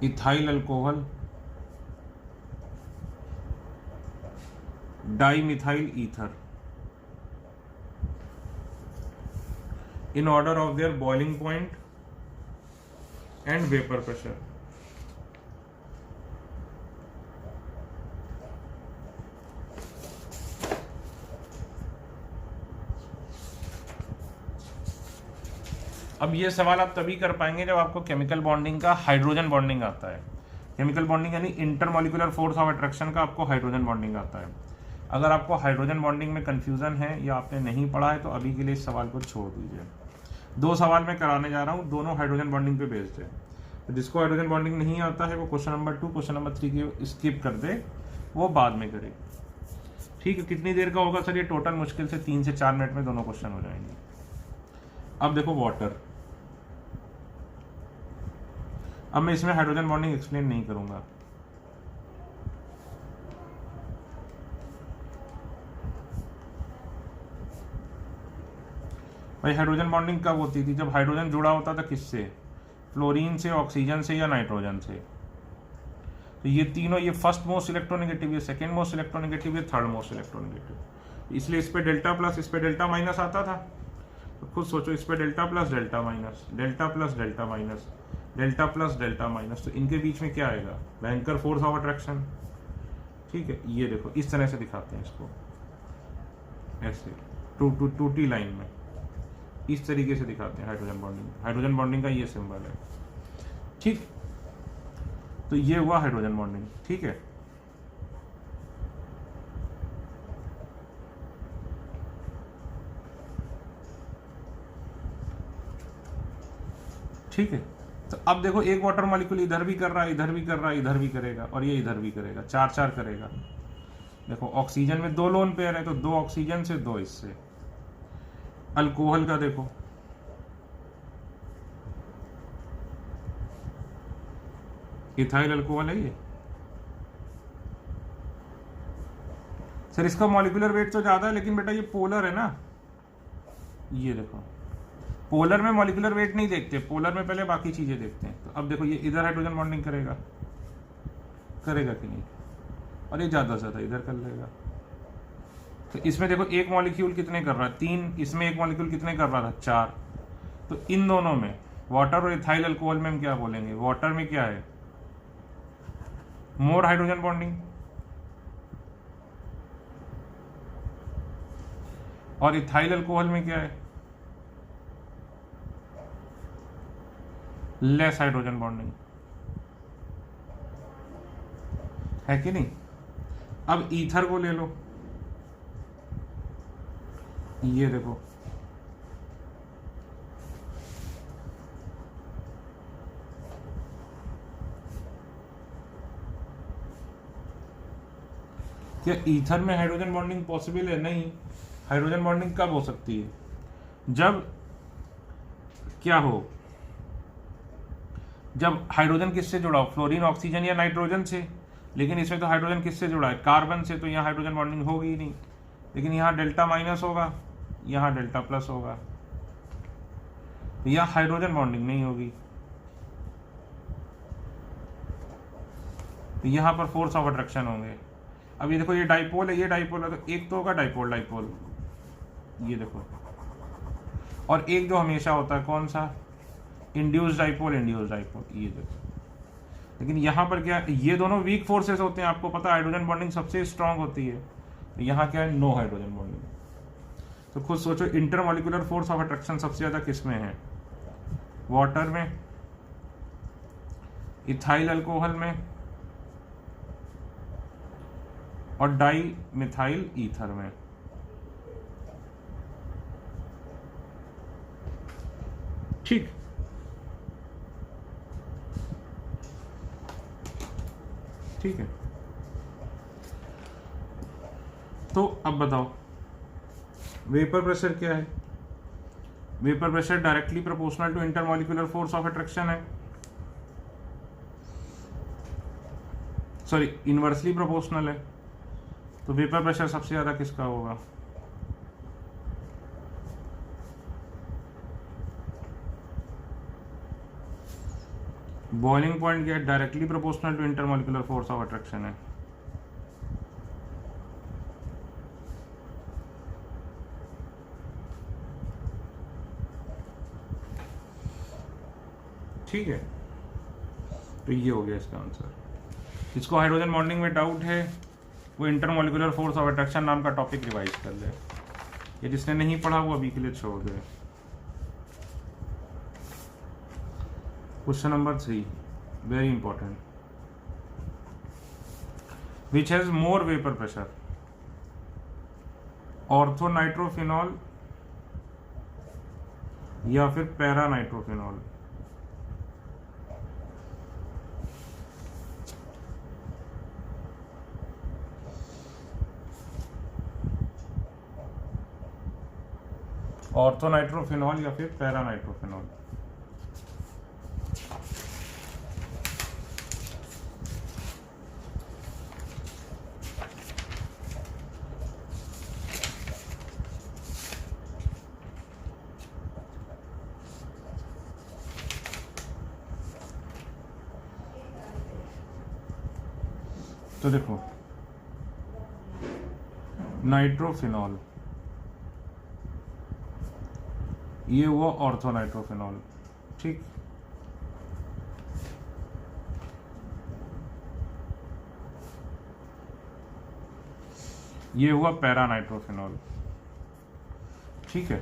ethyl alcohol, dimethyl ether in order of their boiling point and vapor pressure. अब ये सवाल आप तभी कर पाएंगे जब आपको केमिकल बॉन्डिंग का हाइड्रोजन बॉन्डिंग आता है। केमिकल बॉन्डिंग यानी इंटरमॉलिक्यूलर फोर्स ऑफ अट्रैक्शन का आपको हाइड्रोजन बॉन्डिंग आता है। अगर आपको हाइड्रोजन बॉन्डिंग में कंफ्यूजन है या आपने नहीं पढ़ा है तो अभी के लिए इस सवाल को छोड़ दीजिए। 2 सवाल मैं कराने जा रहा हूँ, दोनों हाइड्रोजन बॉन्डिंग पे बेस्ड है। तो जिसको हाइड्रोजन बॉन्डिंग नहीं आता है वो क्वेश्चन नंबर 2 क्वेश्चन नंबर 3 की स्किप कर दे, वो बाद में करे। ठीक है, कितनी देर का होगा सर ये? टोटल मुश्किल से 3 से 4 मिनट में दोनों क्वेश्चन हो जाएंगे। अब देखो वाटर, अब मैं इसमें हाइड्रोजन बॉन्डिंग एक्सप्लेन नहीं करूंगा। भाई हाइड्रोजन बॉन्डिंग कब होती थी? जब हाइड्रोजन जुड़ा होता था किससे? फ्लोरीन से, ऑक्सीजन से या नाइट्रोजन से। तो ये तीनों, ये फर्स्ट मोस्ट इलेक्ट्रोनेगेटिव, ये सेकंड मोस्ट इलेक्ट्रोनेगेटिव, ये थर्ड मोस्ट इलेक्ट्रोनेगेटिव। इसलिए इस पे डेल्टा प्लस, इस पे डेल्टा माइनस आता था। तो खुद सोचो, इस पे delta plus delta minus, delta plus delta minus, delta plus delta minus, तो इनके बीच में क्या आएगा? भयंकर फोर्स ऑफ अट्रैक्शन। ठीक है, ये देखो इस तरह से दिखाते हैं इसको, ऐसे टू टी लाइन में इस तरीके से दिखाते हैं हाइड्रोजन बॉन्डिंग। हाइड्रोजन बॉन्डिंग का ये सिंबल है। ठीक, तो ये हुआ हाइड्रोजन बॉन्डिंग। ठीक है, ठीक है। तो अब देखो एक वाटर मॉलिक्यूल इधर भी कर रहा है, इधर भी कर रहा है, इधर भी करेगा और ये इधर भी करेगा, 4-4 करेगा। देखो ऑक्सीजन में 2 लोन पेयर है तो 2 ऑक्सीजन से 2 इससे। अल्कोहल का देखो, इथाइल अल्कोहल है ये। सर इसका मॉलिक्यूलर वेट तो ज्यादा है लेकिन बेटा ये पोलर है ना। ये देखो पोलर में मॉलिक्यूलर वेट नहीं देखते, पोलर में पहले बाकी चीजें देखते हैं। तो अब देखो ये इधर हाइड्रोजन बॉन्डिंग करेगा, करेगा कि नहीं? और ये ज्यादा से ज्यादा इधर कर लेगा। तो इसमें देखो एक मॉलिक्यूल कितने कर रहा है? 3। इसमें एक मॉलिक्यूल कितने कर रहा था? 4। तो इन दोनों में, वाटर और इथाइल अल्कोहल में हम क्या बोलेंगे? वाटर में क्या है? मोर हाइड्रोजन बॉन्डिंग, और इथाइल अल्कोहल में क्या है? लेस हाइड्रोजन बॉन्डिंग, है कि नहीं? अब ईथर को ले लो, ये देखो क्या ईथर में हाइड्रोजन बॉन्डिंग पॉसिबल है? नहीं। हाइड्रोजन बॉन्डिंग कब हो सकती है? जब क्या हो, जब हाइड्रोजन किससे जुड़ा हो? फ्लोरीन, ऑक्सीजन या नाइट्रोजन से। लेकिन इसमें तो हाइड्रोजन किससे जुड़ा है? कार्बन से। तो यहाँ हाइड्रोजन बॉन्डिंग होगी ही नहीं। लेकिन यहाँ डेल्टा माइनस होगा, यहाँ डेल्टा प्लस होगा, तो यहाँ हाइड्रोजन बॉन्डिंग नहीं होगी। तो यहाँ पर फोर्स ऑफ अट्रैक्शन होंगे। अब ये देखो ये डाइपोल है, ये डाइपोल है, तो एक तो होगा डाइपोल डाइपोल, ये देखो। और एक जो हमेशा होता है कौन सा? इंड्यूस डाइपोल, इंड्यूस डाइपोल, ये देखो। लेकिन यहाँ पर क्या, ये दोनों वीक फोर्सेस होते हैं। आपको पता है हाइड्रोजन बॉन्डिंग सबसे स्ट्रांग होती है। तो यहाँ क्या है? No hydrogen bonding. तो खुद सोचो इंटरमॉलिक्यूलर फोर्स ऑफ अट्रैक्शन सबसे ज्यादा किस में है? वाटर में, इथाइल अल्कोहल में और डाई मिथाइल ईथर में। ठीक, ठीक है। तो अब बताओ वेपर प्रेशर क्या है? Vapour pressure directly proportional to intermolecular force of attraction है। सॉरी, इनवर्सली प्रोपोर्शनल है। तो वेपर प्रेशर सबसे ज्यादा किसका होगा? बॉइलिंग पॉइंट क्या है? Directly proportional to intermolecular force of attraction है। ठीक है, तो ये हो गया इसका आंसर। जिसको हाइड्रोजन बॉन्डिंग में डाउट है वो इंटरमॉलिक्यूलर फोर्स ऑफ अट्रैक्शन नाम का टॉपिक रिवाइज कर ले। ये जिसने नहीं पढ़ा वो अभी के लिए छोड़ दे। Question number 3 very important, which has more vapour pressure, orthonitrophenol या फिर पैरानाइट्रोफिनॉल? ऑर्थोनाइट्रोफिनॉल या फिर पैरानाइट्रोफिनॉल? तो देखो, नाइट्रोफिनॉल ये हुआ ऑर्थोनाइट्रोफिनॉल, ठीक। ये हुआ पैरानाइट्रोफिनॉल, ठीक है।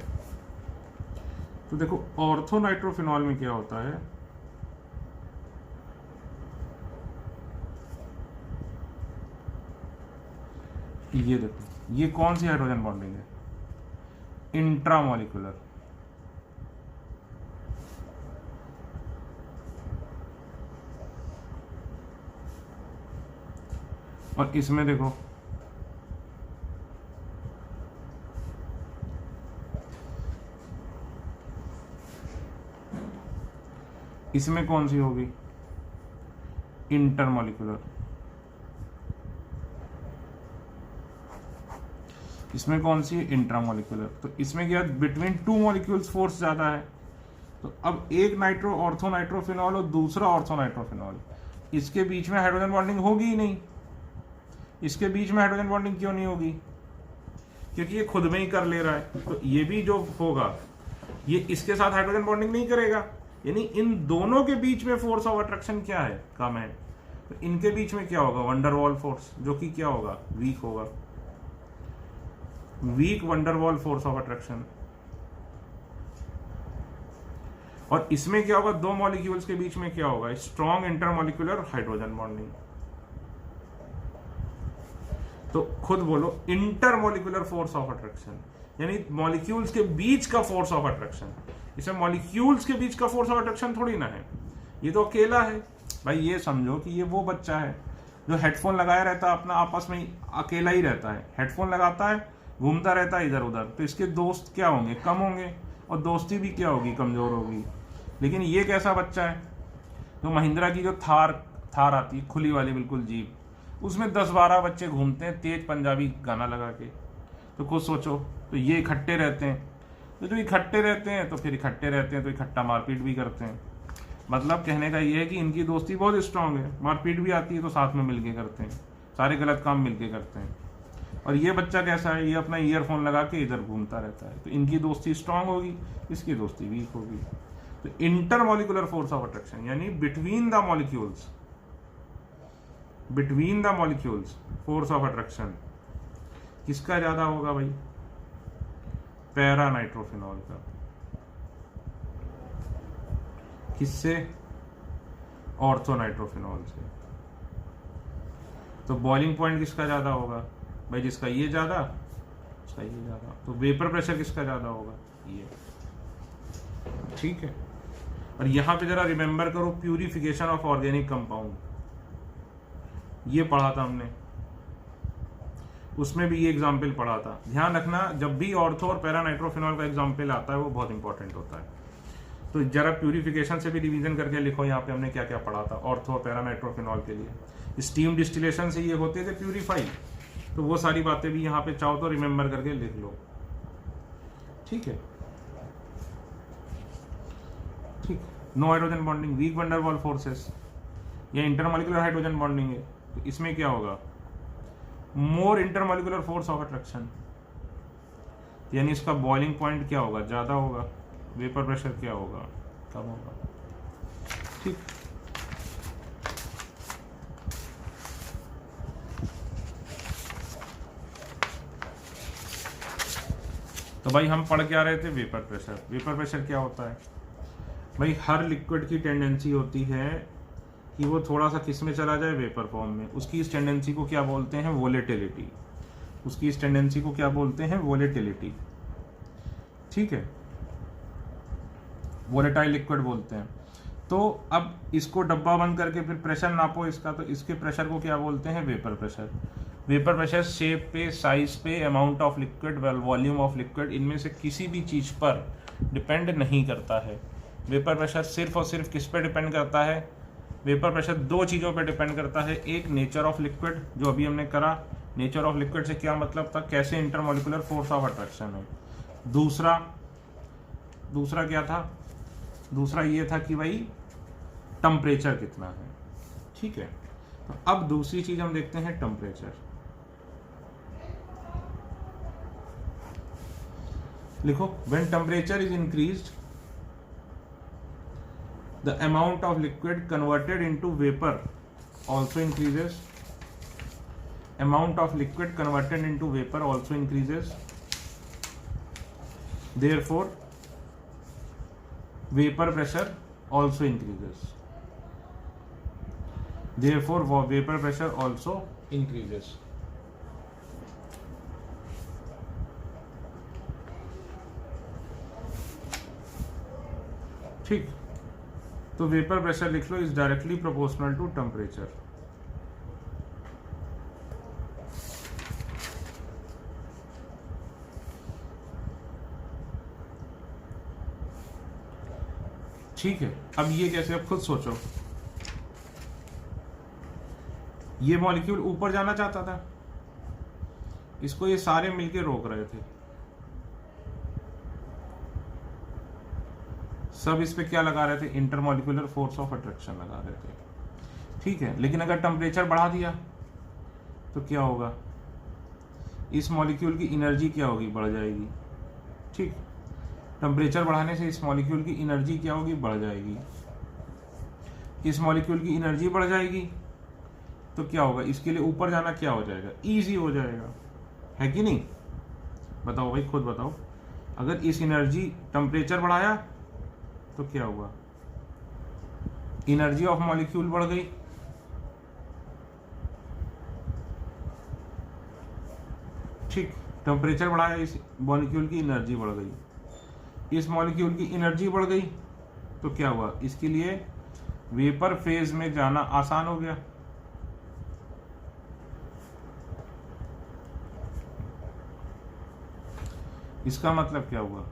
तो देखो ऑर्थोनाइट्रोफिनॉल में क्या होता है, ये देखो ये कौन सी हाइड्रोजन बॉन्डिंग है, इंट्रामोलिकुलर। और इसमें देखो इसमें कौन सी होगी, इंटरमोलिकुलर। इसमें कौन सी है, इंट्रामोलिकुलर। तो इसमें क्या, बिटवीन टू मॉलिक्यूल्स फोर्स ज्यादा है। तो अब एक नाइट्रो ऑर्थोनाइट्रोफिनॉल और दूसरा ऑर्थोनाइट्रोफिनॉल, इसके बीच में हाइड्रोजन बॉन्डिंग होगी ही नहीं। इसके बीच में हाइड्रोजन बॉन्डिंग क्यों नहीं होगी, क्योंकि ये खुद में ही कर ले रहा है। तो ये भी जो होगा ये इसके साथ हाइड्रोजन बॉन्डिंग नहीं करेगा, यानी इन दोनों के बीच में फोर्स ऑफ अट्रैक्शन क्या है, कम है। तो इनके बीच में क्या होगा, वंडरवॉल फोर्स, जो कि क्या होगा, वीक होगा, weak van der Waals force of attraction. और इसमें क्या होगा, दो मॉलिक्यूल्स के बीच में क्या होगा, स्ट्रॉन्ग इंटरमॉलिक्यूलर हाइड्रोजन बॉन्डिंग। तो खुद बोलो, इंटरमॉलिक्यूलर फोर्स ऑफ अट्रैक्शन, यानी मॉलिक्यूल्स के बीच का फोर्स ऑफ अट्रैक्शन। इसमें मॉलिक्यूल्स के बीच का फोर्स ऑफ अट्रैक्शन थोड़ी ना है, ये तो अकेला है। भाई ये समझो कि ये वो बच्चा है जो हेडफोन लगाया रहता है, अपना आपस में अकेला ही रहता है, हेडफोन लगाता है, घूमता रहता है इधर उधर। तो इसके दोस्त क्या होंगे, कम होंगे, और दोस्ती भी क्या होगी, कमजोर होगी। लेकिन ये कैसा बच्चा है, जो महिंद्रा की जो थार आती है खुली वाली बिल्कुल जीप, उसमें 10-12 बच्चे घूमते हैं तेज पंजाबी गाना लगा के। तो कुछ सोचो, तो ये इकट्ठे रहते हैं, तो जो इकट्ठे रहते हैं तो फिर इकट्ठे रहते हैं तो इकट्ठा मारपीट भी करते हैं। मतलब कहने का ये है कि इनकी दोस्ती बहुत स्ट्रांग है, मारपीट भी आती है तो साथ में मिलके करते हैं, सारे गलत काम मिलके करते हैं। और ये बच्चा कैसा है, ये अपना ईयरफोन लगा के इधर घूमता रहता है, तो इनकी दोस्ती स्ट्रांग होगी, इसकी दोस्ती वीक होगी। तो इंटरमॉलिक्यूलर फोर्स ऑफ अट्रैक्शन यानी between the molecules force of attraction किसका ज्यादा होगा भाई, पैरानाइट्रोफिनॉल का। किससे, ऑर्थोनाइट्रोफिनॉल से। तो बॉइलिंग पॉइंट किसका ज्यादा होगा भाई, जिसका ये ज्यादा, उसका ये ज्यादा। तो वेपर प्रेशर किसका ज्यादा होगा, ये, ठीक है। और यहां पे जरा रिमेंबर करो, प्यूरिफिकेशन ऑफ ऑर्गेनिक कंपाउंड, ये पढ़ा था हमने, उसमें भी ये एग्जाम्पल पढ़ा था। ध्यान रखना, जब भी ऑर्थो और पैरानाइट्रोफिनॉल का एग्जाम्पल आता है वो बहुत इंपॉर्टेंट होता है। तो जरा प्यूरिफिकेशन से भी रिवीजन करके लिखो, यहाँ पे हमने क्या क्या पढ़ा था ऑर्थो और पैरानाइट्रोफिनॉल के लिए। स्टीम डिस्टिलेशन से ये होते थे प्यूरिफाई, तो वो सारी बातें भी यहाँ पे चाहो तो रिमेंबर करके लिख लो, ठीक है। ठीक, no hydrogen bonding, weak van der Waals forces, या इंटरमॉलिक्यूलर हाइड्रोजन बॉन्डिंग है, तो इसमें क्या होगा, more intermolecular force of attraction, यानी इसका बॉइलिंग पॉइंट क्या होगा, ज्यादा होगा, वेपर प्रेशर क्या होगा, कम होगा, ठीक। तो भाई हम पढ़ क्या रहे थे, वेपर प्रेशर। वेपर प्रेशर क्या होता है, भाई हर लिक्विड की टेंडेंसी होती है कि वो थोड़ा सा किस में चला जाए, वेपर फॉर्म में। उसकी इस टेंडेंसी को क्या बोलते हैं, वोलेटिलिटी। उसकी इस टेंडेंसी को क्या बोलते हैं, वोलेटिलिटी। ठीक है, वोलेटाइल लिक्विड बोलते हैं। तो अब इसको डब्बा बंद करके फिर प्रेशर नापो इसका, तो इसके प्रेशर को क्या बोलते हैं, vapour pressure. Vapour pressure shape पे, साइज पे, amount of liquid, volume of liquid, इनमें से किसी भी चीज़ पर डिपेंड नहीं करता है। वेपर प्रेशर सिर्फ और सिर्फ किस पे डिपेंड करता है, वेपर प्रेशर दो चीज़ों पे डिपेंड करता है। एक नेचर ऑफ लिक्विड, जो अभी हमने करा, नेचर ऑफ लिक्विड से क्या मतलब था, कैसे इंटरमोलिकुलर फोर्स ऑफ अट्रैक्शन है। दूसरा क्या था, दूसरा ये था कि भाई टेम्परेचर कितना है। ठीक है, तो अब दूसरी चीज हम देखते हैं, टेम्परेचर। लिखो, when temperature is increased the amount of liquid converted into vapor also increases. Amount of liquid converted into vapor also increases. Therefore vapor pressure also increases. Therefore vapor pressure also increases. ठीक, तो vapour pressure लिख लो, is directly proportional to temperature. ठीक है, अब ये कैसे, अब खुद सोचो। ये मॉलिक्यूल ऊपर जाना चाहता था, इसको ये सारे मिलके रोक रहे थे। सब इस पे क्या लगा रहे थे, इंटरमोलिकुलर फोर्स ऑफ अट्रैक्शन लगा रहे थे। ठीक है, लेकिन अगर टेम्परेचर बढ़ा दिया तो क्या होगा, इस मॉलिक्यूल की एनर्जी क्या होगी, बढ़ जाएगी। ठीक, टेम्परेचर बढ़ाने से इस मॉलिक्यूल की एनर्जी क्या होगी, बढ़ जाएगी। इस मॉलिक्यूल की एनर्जी बढ़ जाएगी तो क्या होगा, इसके लिए ऊपर जाना क्या हो जाएगा, इजी हो जाएगा, है कि नहीं। बताओ भाई, खुद बताओ, अगर इस एनर्जी टेम्परेचर बढ़ाया तो क्या हुआ, एनर्जी ऑफ मॉलिक्यूल बढ़ गई। ठीक, टेम्परेचर बढ़ाया, इस मॉलिक्यूल की एनर्जी बढ़ गई। इस मॉलिक्यूल की एनर्जी बढ़ गई तो क्या हुआ, इसके लिए वेपर फेज में जाना आसान हो गया। इसका मतलब क्या हुआ,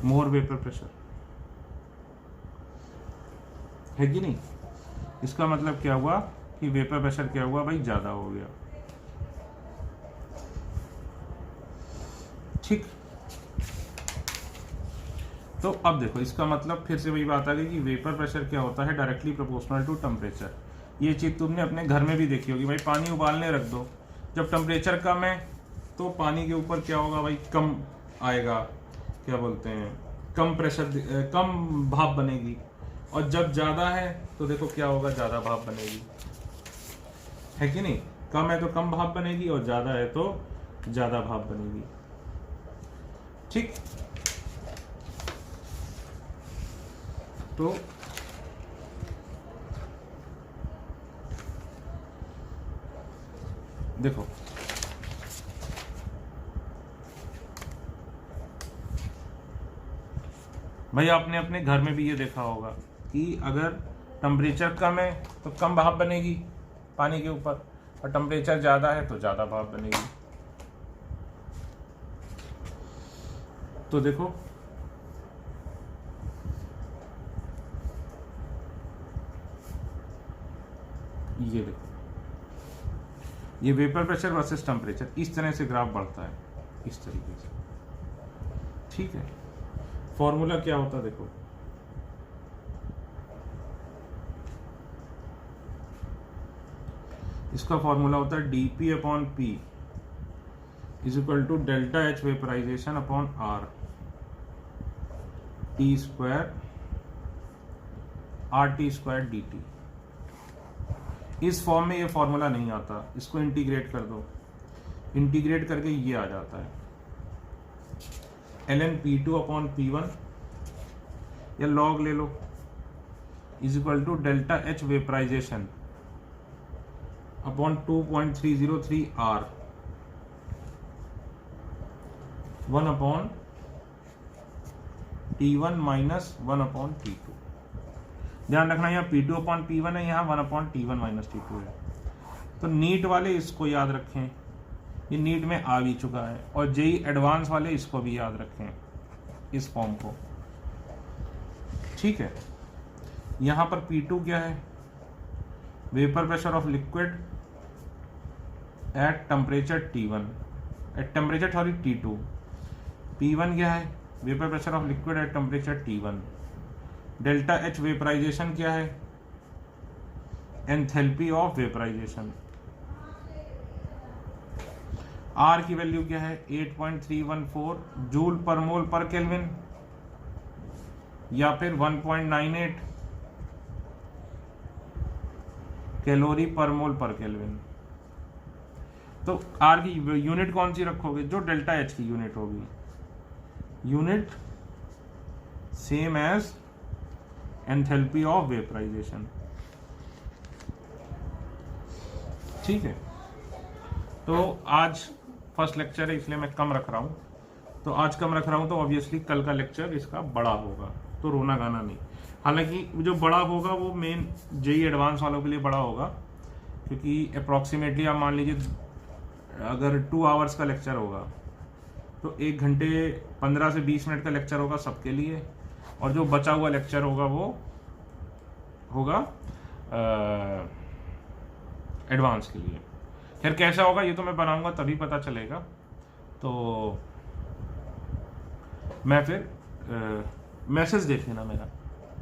मोर वेपर प्रेशर, है कि नहीं। इसका मतलब क्या हुआ कि वेपर प्रेशर क्या हुआ भाई, ज्यादा हो गया। ठीक, तो अब देखो, इसका मतलब फिर से वही बात आ गई कि वेपर प्रेशर क्या होता है, डायरेक्टली प्रोपोर्शनल टू टेम्परेचर। ये चीज तुमने अपने घर में भी देखी होगी, भाई पानी उबालने रख दो, जब टेम्परेचर कम है तो पानी के ऊपर क्या होगा भाई, कम आएगा, क्या बोलते हैं, कम प्रेशर, कम भाप बनेगी। और जब ज्यादा है तो देखो क्या होगा, ज्यादा भाप बनेगी, है कि नहीं। कम है तो कम भाप बनेगी और ज्यादा है तो ज्यादा भाप बनेगी। ठीक, तो देखो, भाई आपने अपने घर में भी ये देखा होगा कि अगर टेम्परेचर कम है तो कम भाप बनेगी पानी के ऊपर, और टेम्परेचर ज़्यादा है तो ज़्यादा भाप बनेगी। तो देखो, ये देखो, ये वेपर प्रेशर वर्सेस टेम्परेचर, इस तरह से ग्राफ बढ़ता है, इस तरीके से। ठीक है, फॉर्मूला क्या होता, देखो, इसका फॉर्मूला होता है dP upon P is equal to delta H vaporisation upon R T square RT square DT। इस फॉर्म में ये फॉर्मूला नहीं आता, इसको इंटीग्रेट कर दो, इंटीग्रेट करके ये आ जाता है ln P2 अपॉन P1 या लॉग ले लो, is equal to delta H vaporisation upon 2.303 R 1 upon T1 minus 1 upon T2। ध्यान रखना यहाँ P2 अपॉन P1 है, यहाँ 1 अपॉन T1 माइनस T2 है। तो नीट वाले इसको याद रखें, ये नीट में आ भी चुका है, और जेई एडवांस वाले इसको भी याद रखें, इस फॉर्म को। ठीक है, यहाँ पर P2 क्या है, vapour pressure of liquid at temperature T1 at temperature sorry T2। P1 क्या है, vapour pressure of liquid at temperature T1। Delta H vaporisation क्या है, एंथैल्पी ऑफ वेपराइजेशन। आर की वैल्यू क्या है, 8.314 जूल पर मोल पर केल्विन, या फिर 1.98 कैलोरी पर मोल पर केल्विन। तो आर की यूनिट कौन सी रखोगे, जो डेल्टा एच की यूनिट होगी, unit same as enthalpy of vaporisation. ठीक है, तो आज फर्स्ट लेक्चर है इसलिए मैं कम रख रहा हूँ, तो आज कम रख रहा हूँ, तो ऑब्वियसली कल का लेक्चर इसका बड़ा होगा, तो रोना गाना नहीं। हालांकि जो बड़ा होगा वो मेन जेई एडवांस वालों के लिए बड़ा होगा, क्योंकि अप्रॉक्सीमेटली आप मान लीजिए अगर 2 आवर्स का लेक्चर होगा तो 1 घंटे 15 से 20 मिनट का लेक्चर होगा सबके लिए, और जो बचा हुआ लेक्चर होगा वो होगा एडवांस के लिए। खैर कैसा होगा ये तो मैं बनाऊंगा तभी पता चलेगा। तो मैं फिर मैसेज देख लेना मेरा,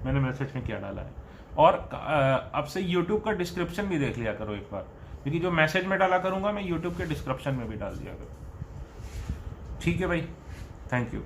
मैंने मैसेज में क्या डाला है, और अब से YouTube का डिस्क्रिप्शन भी देख लिया करो एक बार, क्योंकि जो मैसेज में डाला करूंगा मैं YouTube के डिस्क्रिप्शन में भी डाल दिया करो। ठीक है भाई, थैंक यू।